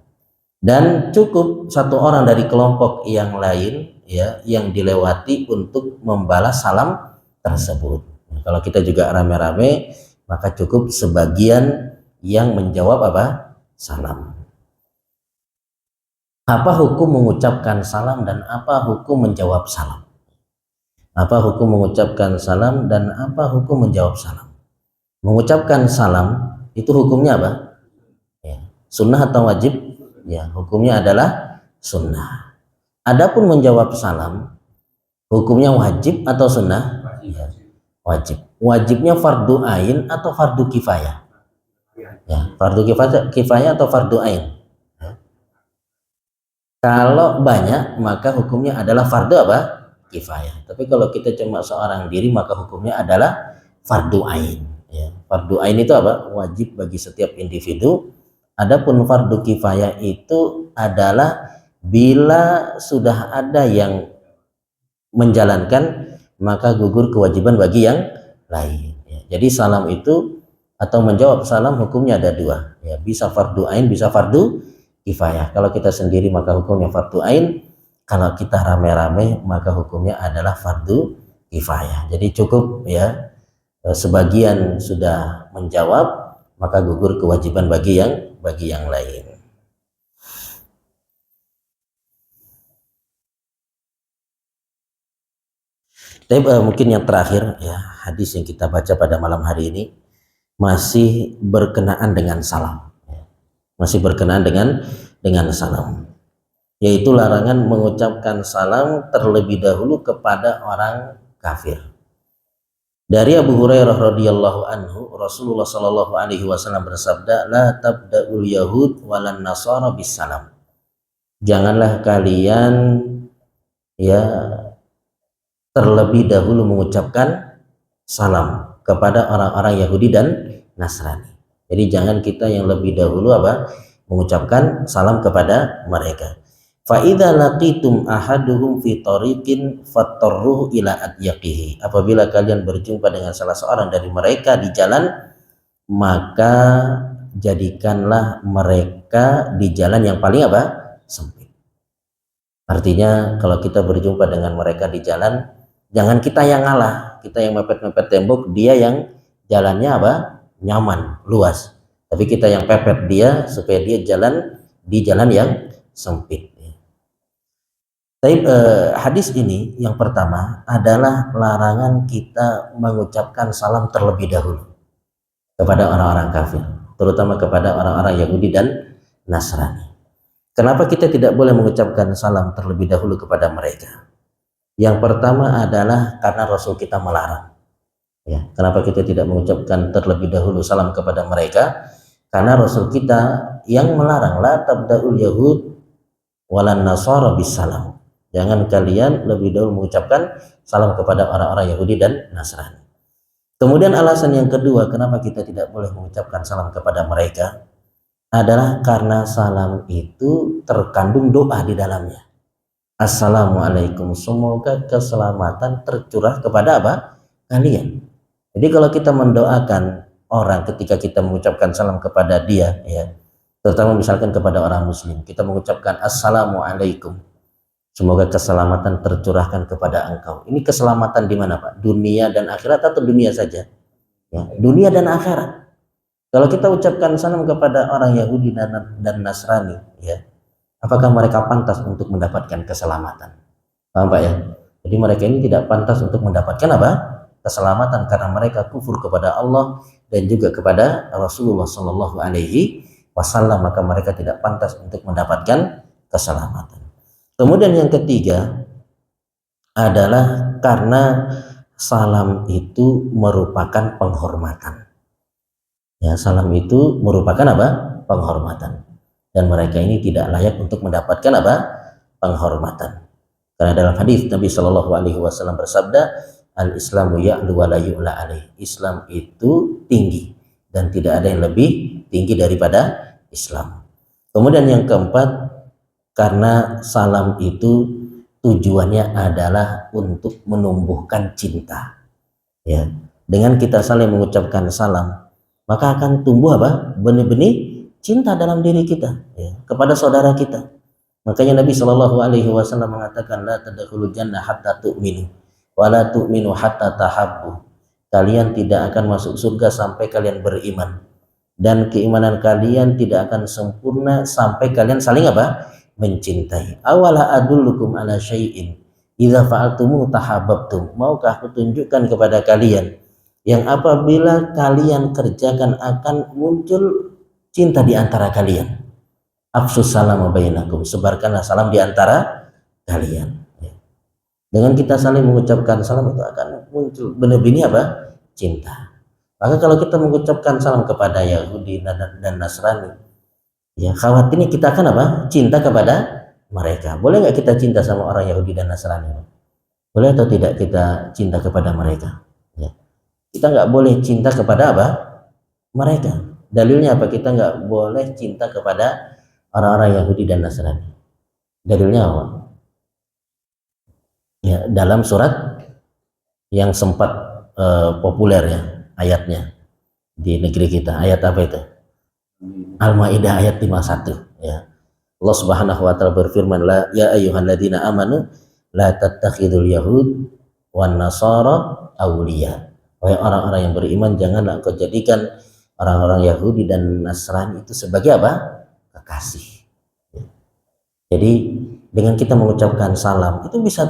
Dan cukup satu orang dari kelompok yang lain, ya, yang dilewati untuk membalas salam tersebut. Kalau kita juga rame-rame, maka cukup sebagian yang menjawab apa? Salam. Apa hukum mengucapkan salam dan apa hukum menjawab salam? Apa hukum mengucapkan salam dan apa hukum menjawab salam? Mengucapkan salam itu hukumnya apa? Ya, sunnah atau wajib? Ya, hukumnya adalah sunnah. Adapun menjawab salam, hukumnya wajib atau sunnah? Ya, wajib. Wajibnya fardu ain atau fardu kifayah? Ya, fardu kifayah atau fardu ain? Kalau banyak, maka hukumnya adalah fardu apa? Kifayah. Tapi kalau kita cuma seorang diri, maka hukumnya adalah fardu ain. Ya. Fardu ain itu apa? Wajib bagi setiap individu Adapun fardu kifayah itu adalah bila sudah ada yang menjalankan maka gugur kewajiban bagi yang lain. Jadi salam itu atau menjawab salam hukumnya ada dua. Ya, bisa fardu ain, bisa fardu kifayah. Kalau kita sendiri maka hukumnya fardu ain. Kalau kita rame-rame maka hukumnya adalah fardu kifayah. Jadi cukup ya sebagian sudah menjawab maka gugur kewajiban bagi yang lain. Tapi mungkin yang terakhir ya, hadis yang kita baca pada malam hari ini masih berkenaan dengan salam. Masih berkenaan dengan salam. Yaitu larangan mengucapkan salam terlebih dahulu kepada orang kafir. Dari Abu Hurairah radhiyallahu anhu, Rasulullah shallallahu alaihi wasallam bersabda, "La tabda'ul yahud walan nasara bis salam." Janganlah kalian ya terlebih dahulu mengucapkan salam kepada orang-orang Yahudi dan Nasrani. Jadi jangan kita yang lebih dahulu mengucapkan salam kepada mereka. Fa idza laqitum ahaduhum fi tariqin fattarruhu ila adyaqihi. Apabila kalian berjumpa dengan salah seorang dari mereka di jalan, maka jadikanlah mereka di jalan yang paling sempit. Artinya kalau kita berjumpa dengan mereka di jalan, jangan kita yang ngalah, kita yang mepet-mepet tembok, dia yang jalannya nyaman, luas. Tapi kita yang pepet dia supaya dia jalan di jalan yang sempit. Tapi hadis ini yang pertama adalah larangan kita mengucapkan salam terlebih dahulu kepada orang-orang kafir, terutama kepada orang-orang Yahudi dan Nasrani. Kenapa kita tidak boleh mengucapkan salam terlebih dahulu kepada mereka? Yang pertama adalah karena Rasul kita melarang. Ya, kenapa kita tidak mengucapkan terlebih dahulu salam kepada mereka? Karena Rasul kita yang melarang, la tabda'ul yahud walan nasara bis salam. Jangan kalian lebih dahulu mengucapkan salam kepada orang-orang Yahudi dan Nasrani. Kemudian alasan yang kedua kenapa kita tidak boleh mengucapkan salam kepada mereka adalah karena salam itu terkandung doa di dalamnya. Assalamualaikum, semoga keselamatan tercurah kepada kalian. Jadi kalau kita mendoakan orang ketika kita mengucapkan salam kepada dia, ya, terutama misalkan kepada orang muslim, kita mengucapkan assalamualaikum, semoga keselamatan tercurahkan kepada engkau. Ini keselamatan di mana Pak? Dunia dan akhirat atau dunia saja? Ya, dunia dan akhirat. Kalau kita ucapkan salam kepada orang Yahudi dan Nasrani, ya, apakah mereka pantas untuk mendapatkan keselamatan? Paham Pak ya? Jadi mereka ini tidak pantas untuk mendapatkan keselamatan karena mereka kufur kepada Allah dan juga kepada Rasulullah Shallallahu Alaihi Wasallam, maka mereka tidak pantas untuk mendapatkan keselamatan. Kemudian yang ketiga adalah karena salam itu merupakan penghormatan. Ya, salam itu merupakan penghormatan. Dan mereka ini tidak layak untuk mendapatkan penghormatan. Karena dalam hadis Nabi Shallallahu Alaihi Wasallam bersabda, al-Islamu ya'lu wa la yu'la alaih. Islam itu tinggi dan tidak ada yang lebih tinggi daripada Islam. Kemudian yang keempat, karena salam itu tujuannya adalah untuk menumbuhkan cinta. Ya, dengan kita saling mengucapkan salam, maka akan tumbuh benih-benih cinta dalam diri kita, ya, kepada saudara kita. Makanya Nabi Shallallahu Alaihi Wasallam mengatakan, la tadkhulul jannah hatta tu'minu, wa la tu'minu hatta tahabbu. Kalian tidak akan masuk surga sampai kalian beriman, dan keimanan kalian tidak akan sempurna sampai kalian saling mencintai. Awala adullukum ala syai'in idza fa'altumu tahabbtum. Maukah aku tunjukkan kepada kalian yang apabila kalian kerjakan akan muncul cinta di antara kalian. Afsus salam bainakum, sebarkanlah salam di antara kalian. Dengan kita saling mengucapkan salam itu akan muncul benih-benih cinta. Maka kalau kita mengucapkan salam kepada Yahudi dan Nasrani, ya khawatirnya kita akan cinta kepada mereka. Boleh nggak kita cinta sama orang Yahudi dan Nasrani? Boleh atau tidak kita cinta kepada mereka? Ya. Kita nggak boleh cinta kepada mereka. Dalilnya apa? Kita nggak boleh cinta kepada orang-orang Yahudi dan Nasrani. Dalilnya apa? Ya, dalam surat yang sempat populer ya ayatnya di negeri kita. Ayat apa itu? Al-Maidah ayat 51 ya. Allah Subhanahu wa taala berfirman, la ya ayyuhalladzina amanu la tattakhidul yahud wan nasara awliya. Wahai orang-orang yang beriman, janganlah engkau jadikan orang-orang Yahudi dan Nasrani itu sebagai apa? Kekasih. Jadi dengan kita mengucapkan salam itu bisa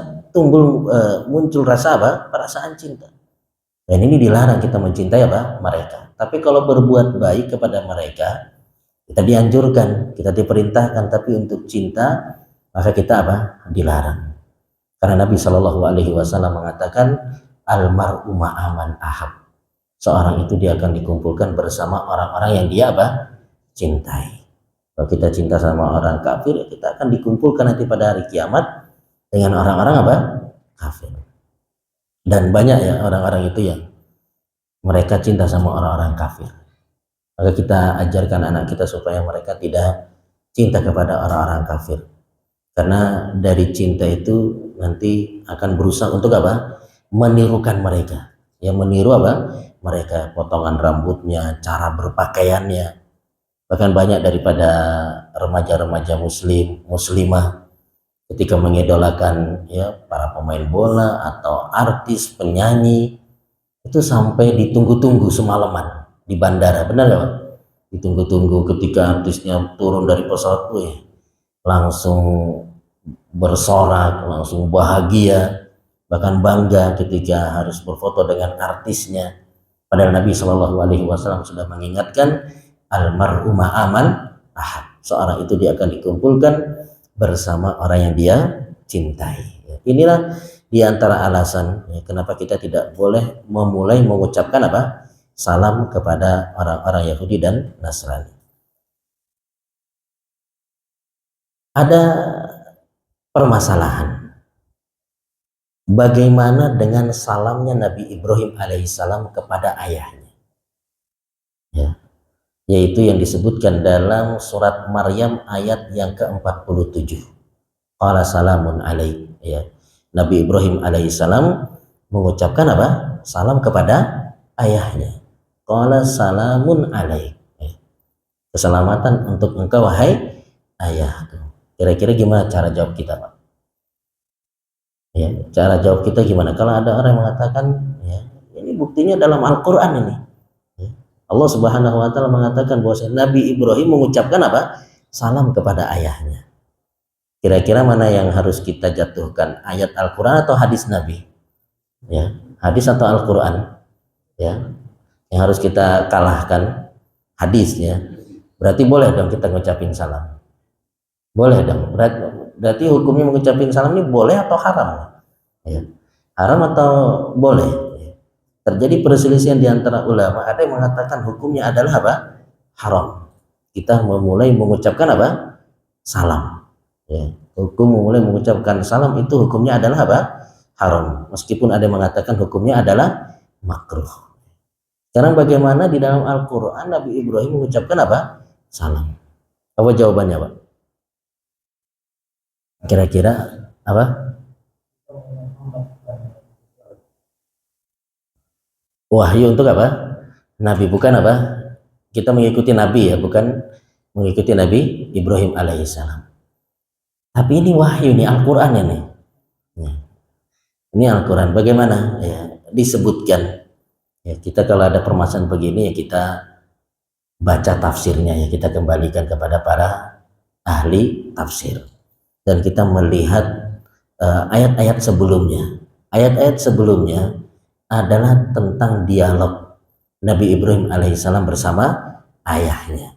muncul rasa apa? Perasaan cinta. Dan ini dilarang kita mencintai apa? Mereka. Tapi kalau berbuat baik kepada mereka, kita dianjurkan, kita diperintahkan, tapi untuk cinta maka kita apa? Dilarang. Karena Nabi Shallallahu Alaihi Wasallam mengatakan almar'u ma'aman ahab. Seorang itu dia akan dikumpulkan bersama orang-orang yang dia apa? Cintai. Kalau kita cinta sama orang kafir, kita akan dikumpulkan nanti pada hari kiamat dengan orang-orang apa? Kafir. Dan banyak ya orang-orang itu yang mereka cinta sama orang-orang kafir. Maka kita ajarkan anak kita supaya mereka tidak cinta kepada orang-orang kafir. Karena dari cinta itu nanti akan berusaha untuk apa? Menirukan mereka. Yang meniru apa? Mereka, potongan rambutnya, cara berpakaiannya. Bahkan banyak daripada remaja-remaja muslimah ketika mengidolakan ya para pemain bola atau artis, penyanyi, itu sampai ditunggu-tunggu semalaman di bandara. Benar nggak Pak? Ditunggu-tunggu ketika artisnya turun dari pesawat, langsung bersorak, langsung bahagia, bahkan bangga ketika harus berfoto dengan artisnya. Padahal Nabi Shallallahu Alaihi Wasallam sudah mengingatkan almar'u ma'aman ahad. Seorang itu dia akan dikumpulkan bersama orang yang dia cintai. Inilah diantara alasan ya, kenapa kita tidak boleh memulai mengucapkan apa? Salam kepada orang-orang Yahudi dan Nasrani. Ada permasalahan. Bagaimana dengan salamnya Nabi Ibrahim alaihissalam kepada ayahnya? Ya, yaitu yang disebutkan dalam surat Maryam ayat yang ke-47. Qala salamun alaik. Ya. Nabi Ibrahim alaihissalam mengucapkan apa? Salam kepada ayahnya. Qala salamun alaik. Ya. Keselamatan untuk engkau wahai ayahku. Kira-kira gimana cara jawab kita, Pak? Ya, cara jawab kita gimana? Kalau ada orang yang mengatakan, ya, ini buktinya dalam Al-Quran ini. Allah Subhanahu wa taala mengatakan bahwa Nabi Ibrahim mengucapkan apa? Salam kepada ayahnya. Kira-kira mana yang harus kita jatuhkan? Ayat Al-Qur'an atau hadis Nabi? Ya, hadis atau Al-Qur'an? Ya. Yang harus kita kalahkan hadisnya. Berarti boleh dong kita ngucapin salam. Boleh dong. Berarti hukumnya mengucapin salam ini boleh atau haram? Ya. Haram atau boleh? Terjadi perselisihan di antara ulama. Ada yang mengatakan hukumnya adalah apa? Haram. Kita memulai mengucapkan apa? Salam. Ya. Hukum memulai mengucapkan salam itu hukumnya adalah apa? Haram. Meskipun ada yang mengatakan hukumnya adalah makruh. Sekarang bagaimana di dalam Al-Quran Nabi Ibrahim mengucapkan apa? Salam. Apa jawabannya, Pak? Kira-kira apa? Wahyu untuk apa? Nabi, bukan apa? Kita mengikuti Nabi ya, bukan mengikuti Nabi Ibrahim alaihissalam. Tapi ini wahyu nih, Al-Quran ini. Ini Al-Quran. Bagaimana? Ya, disebutkan. Ya, kita kalau ada permasalahan begini ya kita baca tafsirnya ya, kita kembalikan kepada para ahli tafsir. Dan kita melihat ayat-ayat sebelumnya. Ayat-ayat sebelumnya adalah tentang dialog Nabi Ibrahim alaihissalam bersama ayahnya.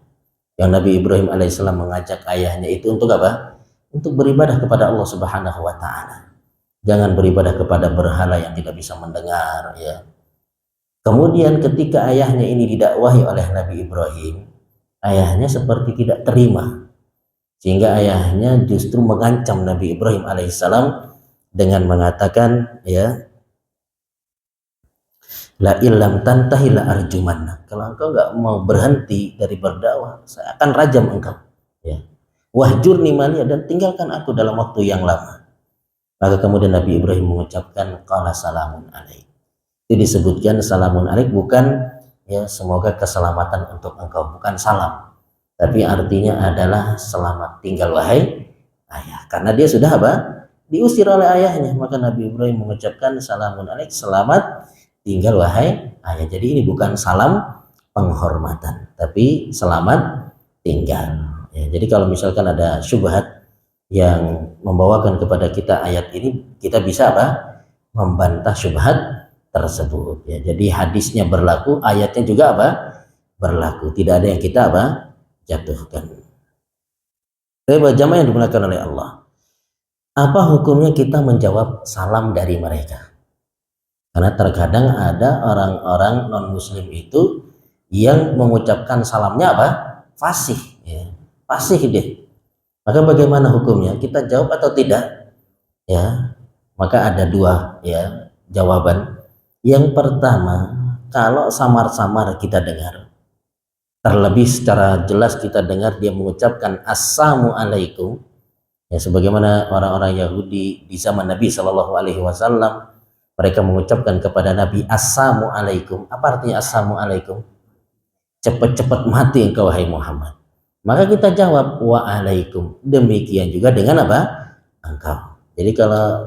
Yang Nabi Ibrahim alaihissalam mengajak ayahnya itu untuk apa? Untuk beribadah kepada Allah Subhanahu wa taala. Jangan beribadah kepada berhala yang tidak bisa mendengar ya. Kemudian ketika ayahnya ini didakwahi oleh Nabi Ibrahim, ayahnya seperti tidak terima. Sehingga ayahnya justru mengancam Nabi Ibrahim alaihissalam dengan mengatakan ya, La illam tantahi la arjumanna. Kalau engkau nggak mau berhenti dari berdakwah, saya akan rajam engkau. Ya. Wahjurni maliya, dan tinggalkan aku dalam waktu yang lama. Maka kemudian Nabi Ibrahim mengucapkan qala salamun alaik. Itu disebutkan salamun alaik, bukan ya semoga keselamatan untuk engkau, bukan salam. Tapi artinya adalah selamat tinggal wahai ayah. Karena dia sudah apa? Diusir oleh ayahnya. Maka Nabi Ibrahim mengucapkan salamun alaik, selamat tinggal wahai ayah. Jadi ini bukan salam penghormatan, tapi selamat tinggal. Ya, jadi kalau misalkan ada syubhat yang membawakan kepada kita ayat ini, kita bisa apa? Membantah syubhat tersebut. Ya, jadi hadisnya berlaku, ayatnya juga apa? Berlaku. Tidak ada yang kita apa? Jatuhkan. Baik jamaah yang dimuliakan oleh Allah. Apa hukumnya kita menjawab salam dari mereka? Karena terkadang ada orang-orang non-muslim itu yang mengucapkan salamnya apa? Fasih. Ya. Fasih deh. Maka bagaimana hukumnya? Kita jawab atau tidak? Ya. Maka ada dua ya jawaban. Yang pertama, kalau samar-samar kita dengar, terlebih secara jelas kita dengar dia mengucapkan assalamualaikum, ya sebagaimana orang-orang Yahudi di zaman Nabi Shallallahu Alaihi Wasallam, mereka mengucapkan kepada Nabi assalamualaikum. Apa artinya assalamualaikum? Cepat-cepat mati engkau wahai Muhammad. Maka kita jawab waalaikum. Demikian juga dengan apa? Engkau. Jadi kalau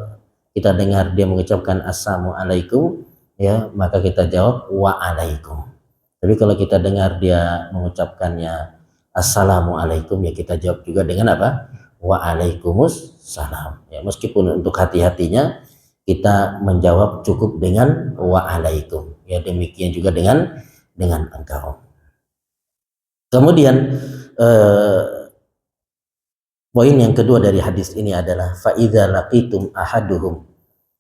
kita dengar dia mengucapkan assalamualaikum, ya maka kita jawab waalaikum. Tapi kalau kita dengar dia mengucapkannya assalamualaikum, ya kita jawab juga dengan apa? Waalaikumsalam. Ya, meskipun untuk hati-hatinya kita menjawab cukup dengan waalaikum. Ya demikian juga dengan engkau. Kemudian poin yang kedua dari hadis ini adalah fa idza laqitum ahaduhum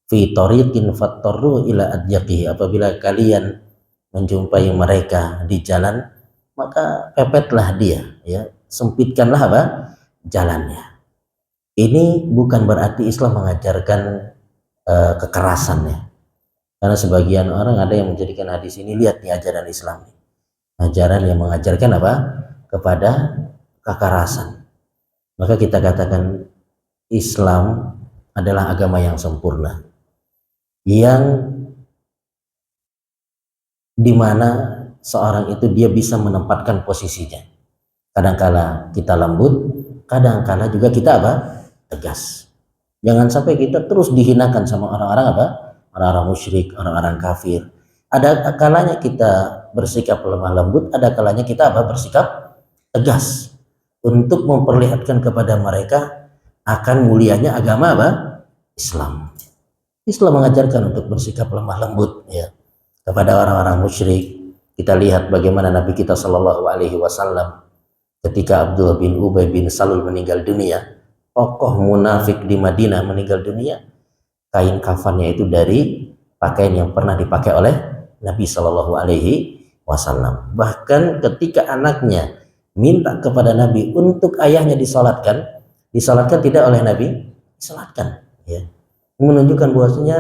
fi tariqin fattarru ila adyaqihi. Apabila kalian menjumpai mereka di jalan, maka pepetlah dia, ya sempitkanlah apa? Jalannya. Ini bukan berarti Islam mengajarkan kekerasan ya. Karena sebagian orang ada yang menjadikan hadis ini, lihat nih ajaran Islam, ajaran yang mengajarkan apa? Kepada kekerasan. Maka kita katakan Islam adalah agama yang sempurna, yang dimana seorang itu dia bisa menempatkan posisinya. Kadangkala kita lembut, kadangkala juga kita apa? Tegas. Jangan sampai kita terus dihinakan sama orang-orang apa? Orang-orang musyrik, orang-orang kafir. Ada kalanya kita bersikap lemah lembut, ada kalanya kita apa? Bersikap tegas untuk memperlihatkan kepada mereka akan mulianya agama apa? Islam. Islam mengajarkan untuk bersikap lemah lembut ya kepada orang-orang musyrik. Kita lihat bagaimana Nabi kita Shallallahu Alaihi Wasallam ketika Abdullah bin Ubay bin Salul meninggal dunia, tokoh munafik di Madinah meninggal dunia, kain kafannya itu dari pakaian yang pernah dipakai oleh Nabi Shallallahu Alaihi Wasallam. Bahkan ketika anaknya minta kepada Nabi untuk ayahnya disolatkan tidak oleh Nabi, disolatkan. Ya. Menunjukkan bahwasanya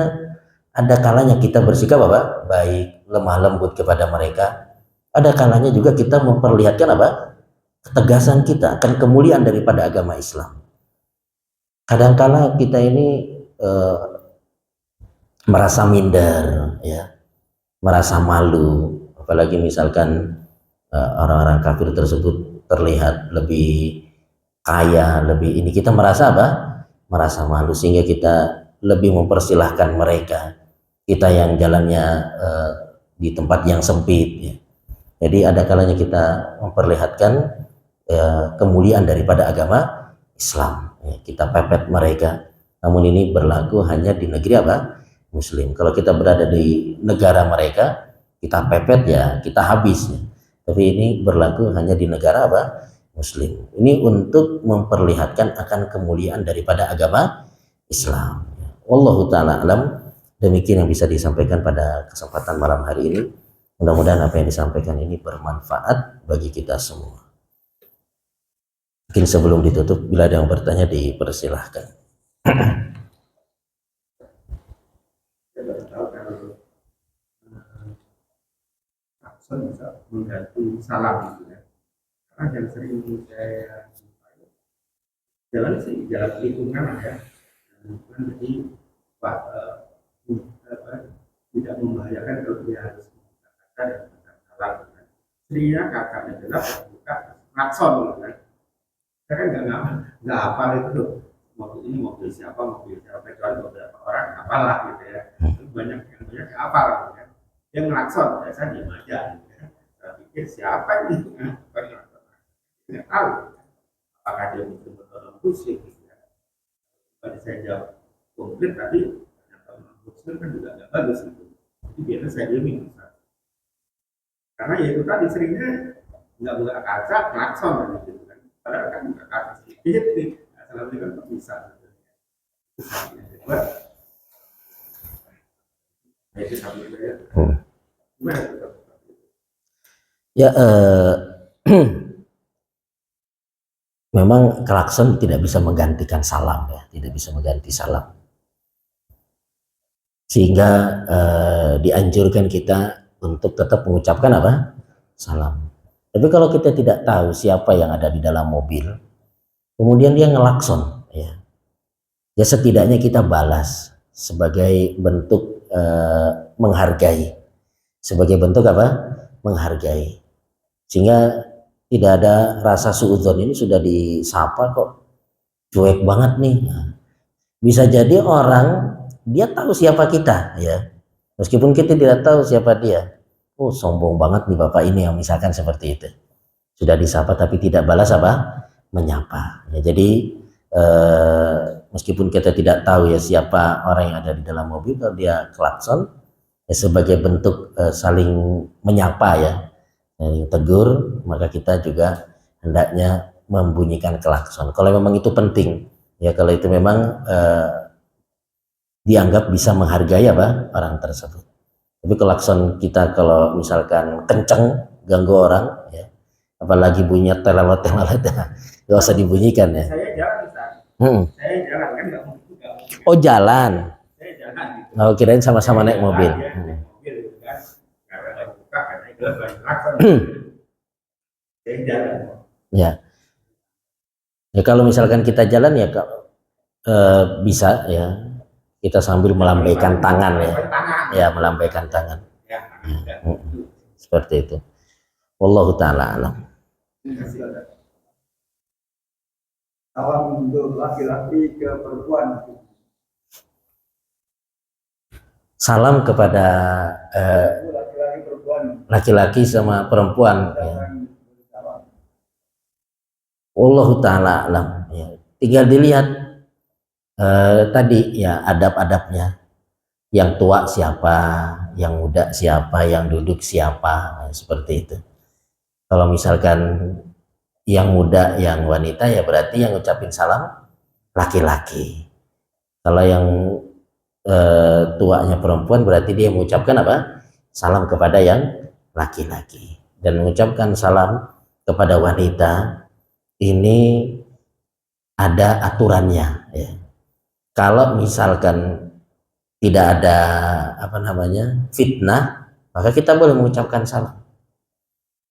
ada kalanya kita bersikap apa? Baik, lemah lembut kepada mereka. Ada kalanya juga kita memperlihatkan apa? Ketegasan kita akan kemuliaan daripada agama Islam. Kadangkala kita ini merasa minder, ya, merasa malu, apalagi misalkan orang-orang kafir tersebut terlihat lebih kaya, lebih ini, kita merasa apa? Merasa malu, sehingga kita lebih mempersilahkan mereka. Kita yang jalannya di tempat yang sempit, ya. Jadi ada kalanya kita memperlihatkan kemuliaan daripada agama Islam, ya. Kita pepet mereka. Namun ini berlaku hanya di negeri apa? Muslim. Kalau kita berada di negara mereka, kita pepet ya kita habis, ya. Tapi ini berlaku hanya di negara apa? Muslim. Ini untuk memperlihatkan akan kemuliaan daripada agama Islam. Wallahu ta'ala alam. Demikian yang bisa disampaikan pada kesempatan malam hari ini. Mudah-mudahan apa yang disampaikan ini bermanfaat bagi kita semua. Mungkin sebelum ditutup, bila ada yang bertanya dipersilahkan. bisa mengganti salam gitu ya. Karena yang sering saya jalan sih jalan lingkungan ya, lingkungan jadi Pak tidak membahayakan kalau dia harus menggunakan dan salam. Seringnya kakaknya adalah buka klakson gitu kan. Saya kan nggak hafal itu loh. Mobil siapa kecuali beberapa orang apalah gitu ya. Banyak yang hafal gitu kan. Dia ngelakson, saya diam aja gitu ya. Saya pikir siapa ini? Nggak tahu. Apakah dia betul-betul musik gitu ya. Tadi saya jawab komplit tapi ternyata musik kan juga nggak bagus gitu. Jadi biasanya saya diemin. Karena ya itu tadi seringnya nggak buka kaca, klakson gitu kan. Padahal kan buka kaca sedikit nih, assalamualaikum kan bisa. Ya, memang klakson tidak bisa menggantikan salam ya, tidak bisa mengganti salam. Sehingga dianjurkan kita untuk tetap mengucapkan apa? Salam. Tapi kalau kita tidak tahu siapa yang ada di dalam mobil, kemudian dia ngelakson, ya setidaknya kita balas sebagai bentuk menghargai, sebagai bentuk apa? Menghargai. Sehingga tidak ada rasa suudzon, ini sudah disapa kok cuek banget nih. Bisa jadi orang dia tahu siapa kita ya, meskipun kita tidak tahu siapa dia. Oh sombong banget nih bapak ini, yang misalkan seperti itu, sudah disapa tapi tidak balas apa? Menyapa ya. Jadi meskipun kita tidak tahu ya siapa orang yang ada di dalam mobil, kalau dia klakson ya sebagai bentuk saling menyapa ya, saling tegur, maka kita juga hendaknya membunyikan klakson kalau memang itu penting ya, kalau itu memang dianggap bisa menghargai apa orang tersebut. Tapi klakson kita kalau misalkan kenceng ganggu orang ya, apalagi bunyinya telelot nggak usah dibunyikan ya. Saya jalan saya jalan kan nggak mungkin. Oh jalan. Saya jalan gitu. Oh kirain sama-sama naik mobil. Naik mobil gitu kan, karena nggak buka karena itu klakson. Saya jalan. Ya. Ya kalau misalkan kita jalan ya bisa ya, kita sambil melambaikan tangan ya, melambaikan tangan. Seperti itu. Wallahu taala alam. Salam untuk laki-laki ke perempuan. Salam kepada laki-laki sama perempuan. Ya. Wallahu taala alam. Ya. Tinggal dilihat tadi ya adab-adabnya, yang tua siapa, yang muda siapa, yang duduk siapa, seperti itu. Kalau misalkan yang muda, yang wanita, ya berarti yang ngucapin salam laki-laki. Kalau yang tuanya perempuan, berarti dia mengucapkan apa? Salam kepada yang laki-laki. Dan mengucapkan salam kepada wanita ini ada aturannya ya. Kalau misalkan tidak ada fitnah, maka kita boleh mengucapkan salam.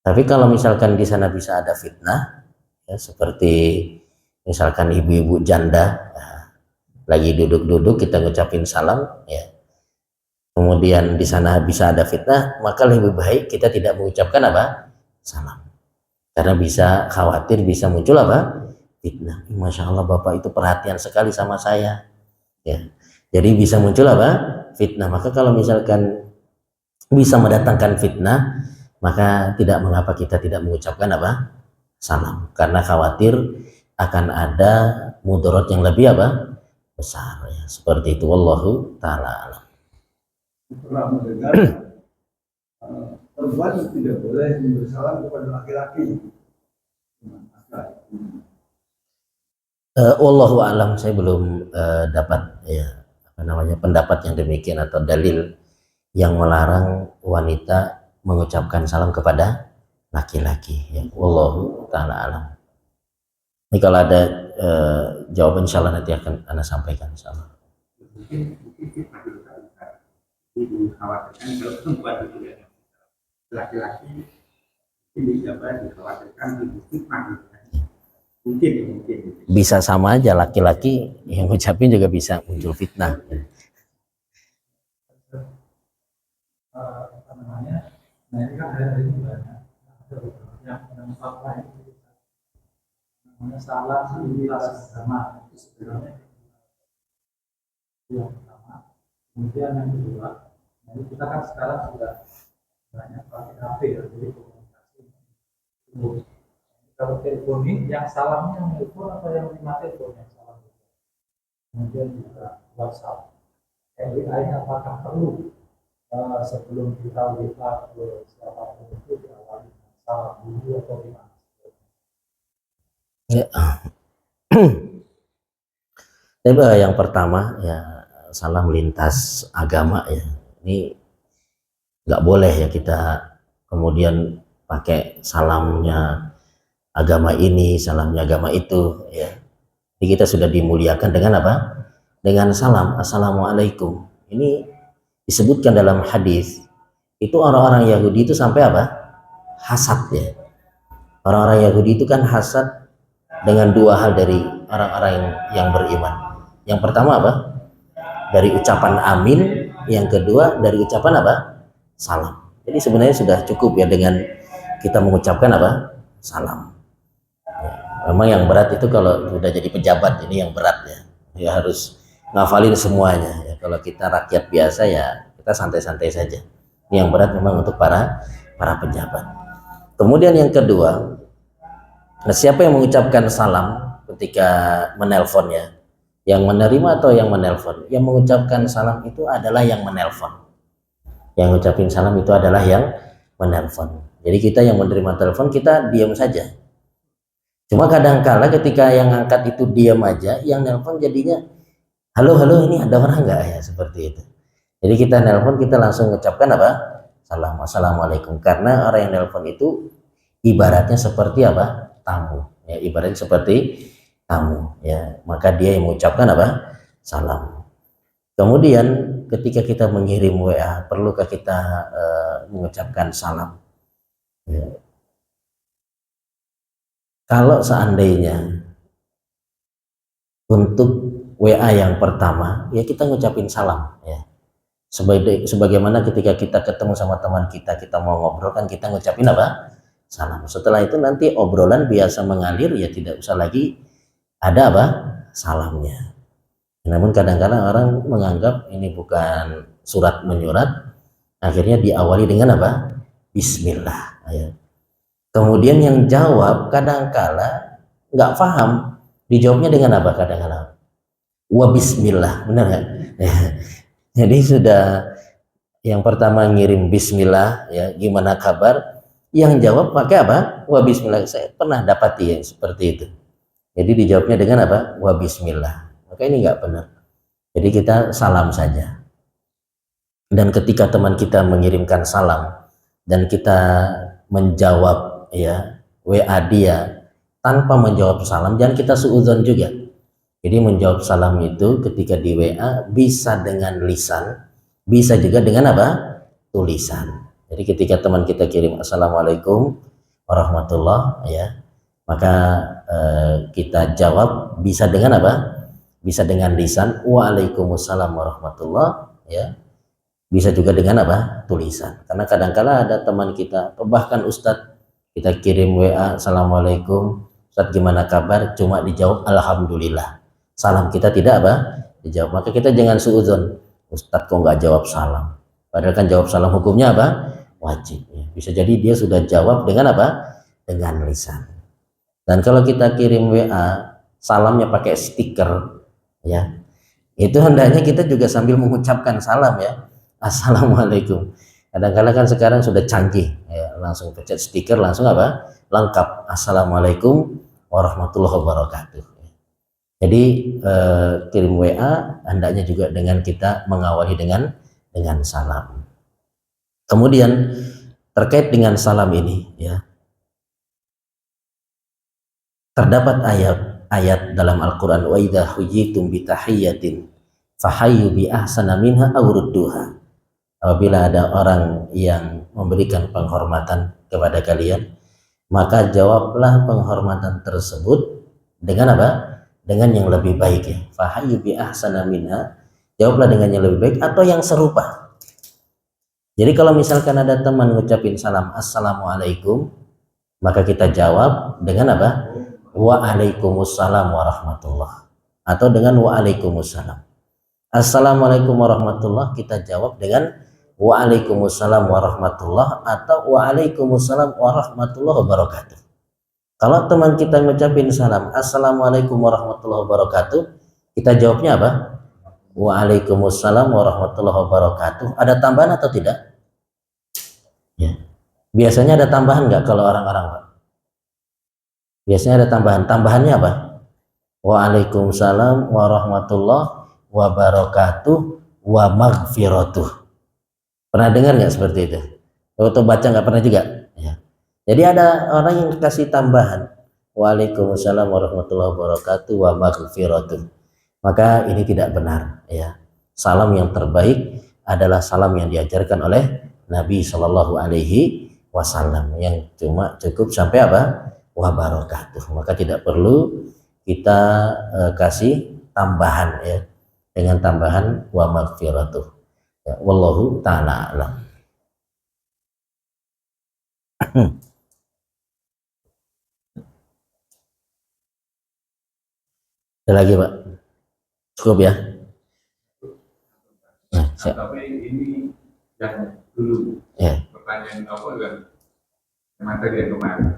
Tapi kalau misalkan di sana bisa ada fitnah ya, seperti misalkan ibu-ibu janda lagi duduk-duduk kita ngucapin salam ya, kemudian di sana bisa ada fitnah, maka lebih baik kita tidak mengucapkan apa? Salam. Karena bisa khawatir bisa muncul apa? Fitnah. Masya Allah bapak itu perhatian sekali sama saya ya, jadi bisa muncul apa? Fitnah. Maka kalau misalkan bisa mendatangkan fitnah, maka tidak mengapa kita tidak mengucapkan apa? Salam, karena khawatir akan ada mudarat yang lebih apa? Besar ya. Seperti itu. Wallahu taala alam. Pernah mendengar perempuan tidak boleh bersalam kepada laki-laki. Wallahu alam, saya belum dapat ya pendapat yang demikian atau dalil yang melarang wanita mengucapkan salam kepada laki-laki ya. Wallahu taala alam. Ini kalau ada jawaban insyaallah nanti akan Anda sampaikan insyaallah. laki-laki ini apa dikhawatirkan fitnah gitu kan. Mungkin. Bisa sama aja laki-laki yang ngucapin juga bisa muncul fitnah. Apa namanya? Nah ini kan hari ini banyak yang apa ini namanya salah lintas agama itu sebenarnya yang pertama. Kemudian yang kedua, nah ini kita kan sekarang sudah banyak pakai HP ya, jadi komunikasi. Kalau teleponin yang salamnya yang telepon atau yang lima telepon yang salam. Kemudian juga WhatsApp. LDA apakah perlu sebelum kita WA ke siapapun itu diawali salam dulu atau gimana? Ya. Tapi yang pertama ya salam lintas agama ya, ini nggak boleh ya kita kemudian pakai salamnya agama ini, salamnya agama itu ya. Jadi kita sudah dimuliakan dengan apa? Dengan salam, assalamualaikum. Ini disebutkan dalam hadis itu orang-orang Yahudi itu sampai apa? Hasad ya. Orang-orang Yahudi itu kan hasad dengan dua hal dari orang-orang yang beriman. Yang pertama apa? Dari ucapan amin. Yang kedua dari ucapan apa? Salam. Jadi sebenarnya sudah cukup ya dengan kita mengucapkan apa? Salam. Ya, memang yang berat itu kalau sudah jadi pejabat, ini yang berat ya. Ya harus ngafalin semuanya ya. Kalau kita rakyat biasa ya kita santai-santai saja. Ini yang berat memang untuk para pejabat. Kemudian yang kedua, nah siapa yang mengucapkan salam ketika menelponnya? Yang menerima atau yang menelpon? Yang mengucapkan salam itu adalah yang menelpon. Yang mengucapkan salam itu adalah yang menelpon. Jadi kita yang menerima telepon kita diam saja. Cuma kadang-kala ketika yang angkat itu diam aja, yang nelpon jadinya halo ini ada orang nggak ya, seperti itu. Jadi kita nelpon kita langsung mengucapkan apa? Salam, assalamualaikum. Karena orang yang nelpon itu ibaratnya seperti apa? Tamu. Ya, ibaratnya seperti tamu. Ya, maka dia yang mengucapkan apa? Salam. Kemudian ketika kita mengirim WA, perlukah kita mengucapkan salam? Ya. Kalau seandainya untuk WA yang pertama, ya kita ngucapin salam ya. Sebagaimana ketika kita ketemu sama teman kita mau ngobrol kan kita ngucapin apa? Salam. Setelah itu nanti obrolan biasa mengalir ya tidak usah lagi ada apa? Salamnya. Namun kadang-kadang orang menganggap ini bukan surat menyurat, akhirnya diawali dengan apa? Bismillah. Ya. Kemudian yang jawab kadang-kala nggak paham, dijawabnya dengan apa kadang-kala? Wa bismillah, benar nggak? Jadi sudah yang pertama ngirim bismillah, ya gimana kabar? Yang jawab pakai apa? Wa bismillah. Saya pernah dapat ya seperti itu. Jadi dijawabnya dengan apa? Wa bismillah. Maka ini nggak benar. Jadi kita salam saja. Dan ketika teman kita mengirimkan salam dan kita menjawab ya WA dia tanpa menjawab salam, jangan kita suudzon juga. Jadi menjawab salam itu ketika di WA bisa dengan lisan, bisa juga dengan apa? Tulisan. Jadi ketika teman kita kirim assalamualaikum warahmatullah ya, maka kita jawab bisa dengan apa? Bisa dengan lisan, waalaikumsalam warahmatullah ya. Bisa juga dengan apa? Tulisan. Karena kadang-kala ada teman kita, bahkan Ustadz, kita kirim WA assalamualaikum, Ustadz gimana kabar? Cuma dijawab alhamdulillah. Salam kita tidak apa? Dijawab. Maka kita jangan suudzon, Ustadz kok nggak jawab salam? Padahal kan jawab salam hukumnya apa? Wajib. Ya. Bisa jadi dia sudah jawab dengan apa? Dengan lisan. Dan kalau kita kirim WA, salamnya pakai stiker, ya, itu hendaknya kita juga sambil mengucapkan salam ya. Assalamualaikum. Kadang-kadang kan sekarang sudah canggih, ya, langsung pencet stiker langsung apa? Lengkap. Assalamualaikum warahmatullahi wabarakatuh. Jadi kirim WA hendaknya juga dengan kita mengawali dengan salam. Kemudian terkait dengan salam ini, ya, terdapat ayat dalam Al-Quran, wa idza huyitum bi tahiyyatin fahayyu bi ahsana minha aw rudduha. apabila ada orang yang memberikan penghormatan kepada kalian, maka jawablah penghormatan tersebut dengan apa? Dengan yang lebih baik ya. Fahayyu bi ahsana minha, jawablah dengan yang lebih baik atau yang serupa. Jadi kalau misalkan ada teman ngucapin salam assalamualaikum, maka kita jawab dengan apa? Waalaikumsalam warahmatullah, atau dengan waalaikumsalam. Assalamualaikum warahmatullah, kita jawab dengan waalaikumsalam warahmatullah atau waalaikumsalam warahmatullahi wabarakatuh. Kalau teman kita ngucapin salam assalamualaikum warahmatullahi wabarakatuh, kita jawabnya apa? Waalaikumsalam warahmatullahi wabarakatuh. Ada tambahan atau tidak? Ya. Biasanya ada tambahan nggak kalau orang-orang, Pak? Biasanya ada tambahan. Tambahannya apa? Waalaikumsalam warahmatullahi wabarakatuh wa maghfiratuh. Pernah dengar nggak seperti itu? Atau baca nggak pernah juga? Ya. Jadi ada orang yang kasih tambahan Waalaikumsalam warahmatullahi wabarakatuh wa maghfiratuh. Maka ini tidak benar ya. Salam yang terbaik adalah salam yang diajarkan oleh Nabi Shallallahu Alaihi Wasallam, yang cuma cukup sampai apa? Wabarakatuh. Maka tidak perlu kita kasih tambahan ya, dengan tambahan wa maghfiratuh ya, wallahu ta'ala alam. Ada lagi Pak? Cukup ya? Nah, tapi ini yang dulu ya. pertanyaan apa kan materi yang kemarin.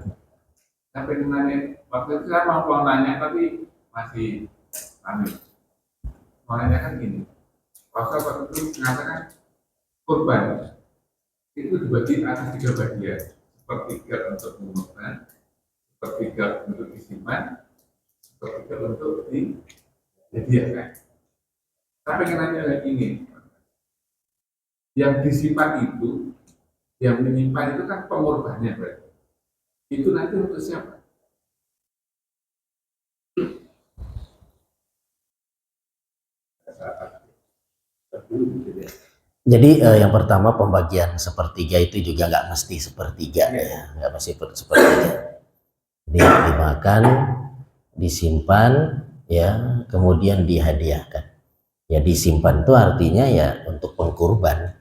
Tapi nanya waktu itu saya mau nanya tapi masih aneh. Mau nanya kan gini, waktu itu mengatakan kurban itu dibagi atas 3 bagian, sepertiga untuk mengorban, sepertiga untuk disimpan, sepertiga untuk dihadiahkan. Tapi nanya lagi ini, yang disimpan itu, yang menyimpan itu kan pengorbannya berarti. Itu nanti untuk siapa? Jadi yang pertama pembagian sepertiga itu juga nggak mesti sepertiga ya, nggak mesti sepertiga. Jadi dimakan, disimpan, ya kemudian dihadiahkan. Ya disimpan itu artinya ya untuk pengkurban.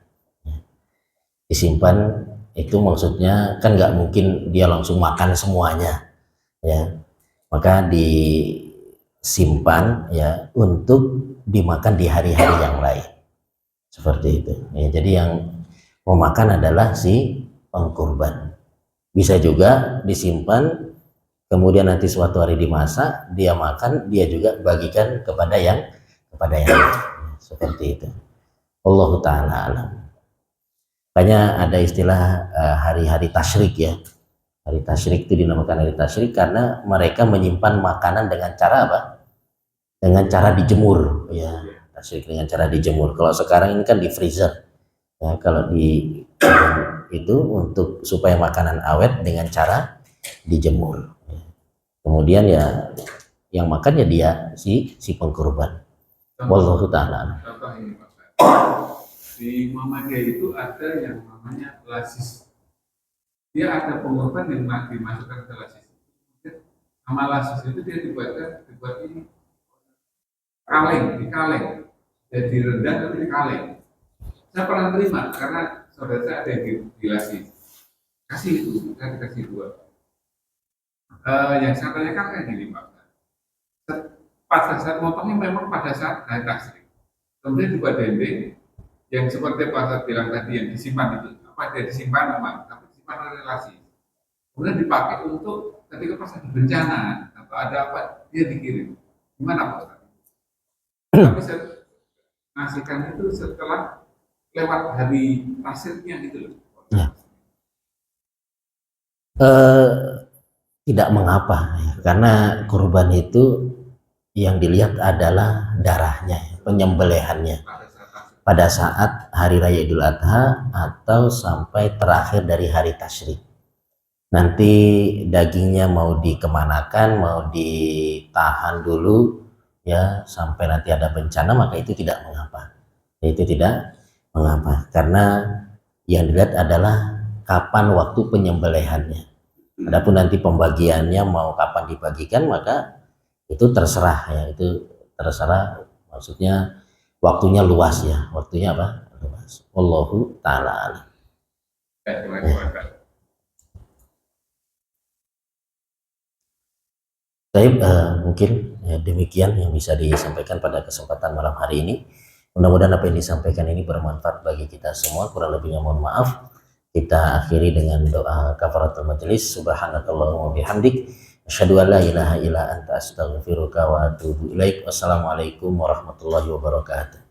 Disimpan itu maksudnya kan nggak mungkin dia langsung makan semuanya, ya. Maka disimpan ya untuk dimakan di hari-hari yang lain. Seperti itu ya, jadi yang mau makan adalah si pengkurban. Bisa juga disimpan kemudian nanti suatu hari dimasak, dia makan, dia juga bagikan kepada yang lain. Seperti itu. Allahu ta'ala alam. Makanya ada istilah hari-hari tasyrik ya. Hari tasyrik itu dinamakan hari tasyrik karena mereka menyimpan makanan dengan cara apa? Dengan cara dijemur ya. Tasyrik dengan cara dijemur. Kalau sekarang ini kan di freezer. Ya, kalau di itu untuk supaya makanan awet dengan cara dijemur. Kemudian ya yang makan ya dia si pengkurban. Wallahu ta'ala. Contoh ini Pak. Di Muhammadiyah itu ada yang namanya lasis. Dia ada pengorban yang dimasukkan ke lasis. Sama lasis itu dia dibuat ini kaleng. Jadi rendang tapi di kaleng. Saya pernah terima karena saudara saya ada yang di lasis. Kasih itu, saya dikasih 2. Yang saya tanyakan kayak gini Pak. Pada saat motongnya memang pada saat hari tasyrik. Kemudian dibuat dendeng yang seperti Pak Ustadz bilang tadi yang disimpan itu, apa dia disimpan memang, tapi disimpan oleh relasi. Kemudian dipakai untuk ketika pas ada bencana atau ada apa dia dikirim. Gimana Pak Ustadz? Tapi saya ngasihkan itu setelah lewat hari tasyriknya gitu loh. Ya. Tidak mengapa ya, karena kurban itu yang dilihat adalah darahnya, penyembelihannya pada saat hari raya Idul Adha atau sampai terakhir dari hari tasyrik. Nanti dagingnya mau dikemanakan, mau ditahan dulu ya sampai nanti ada bencana, maka itu tidak mengapa. Itu tidak Mengapa? Karena yang dilihat adalah kapan waktu penyembelihannya. Adapun nanti pembagiannya mau kapan dibagikan, maka itu terserah ya, itu terserah, maksudnya waktunya luas ya, waktunya apa? Luas. Wallahu taala alam. Terima kasih. Baik, mungkin ya, demikian yang bisa disampaikan pada kesempatan malam hari ini. Mudah-mudahan apa yang disampaikan ini bermanfaat bagi kita semua. Kurang lebihnya mohon maaf. Kita akhiri dengan doa kafaratul majelis. Subhanakallahumma bihamdik, asyhadu an la ilaha illa anta astaghfiruka wa atubu ilaik. Wassalamualaikum warahmatullahi wabarakatuh.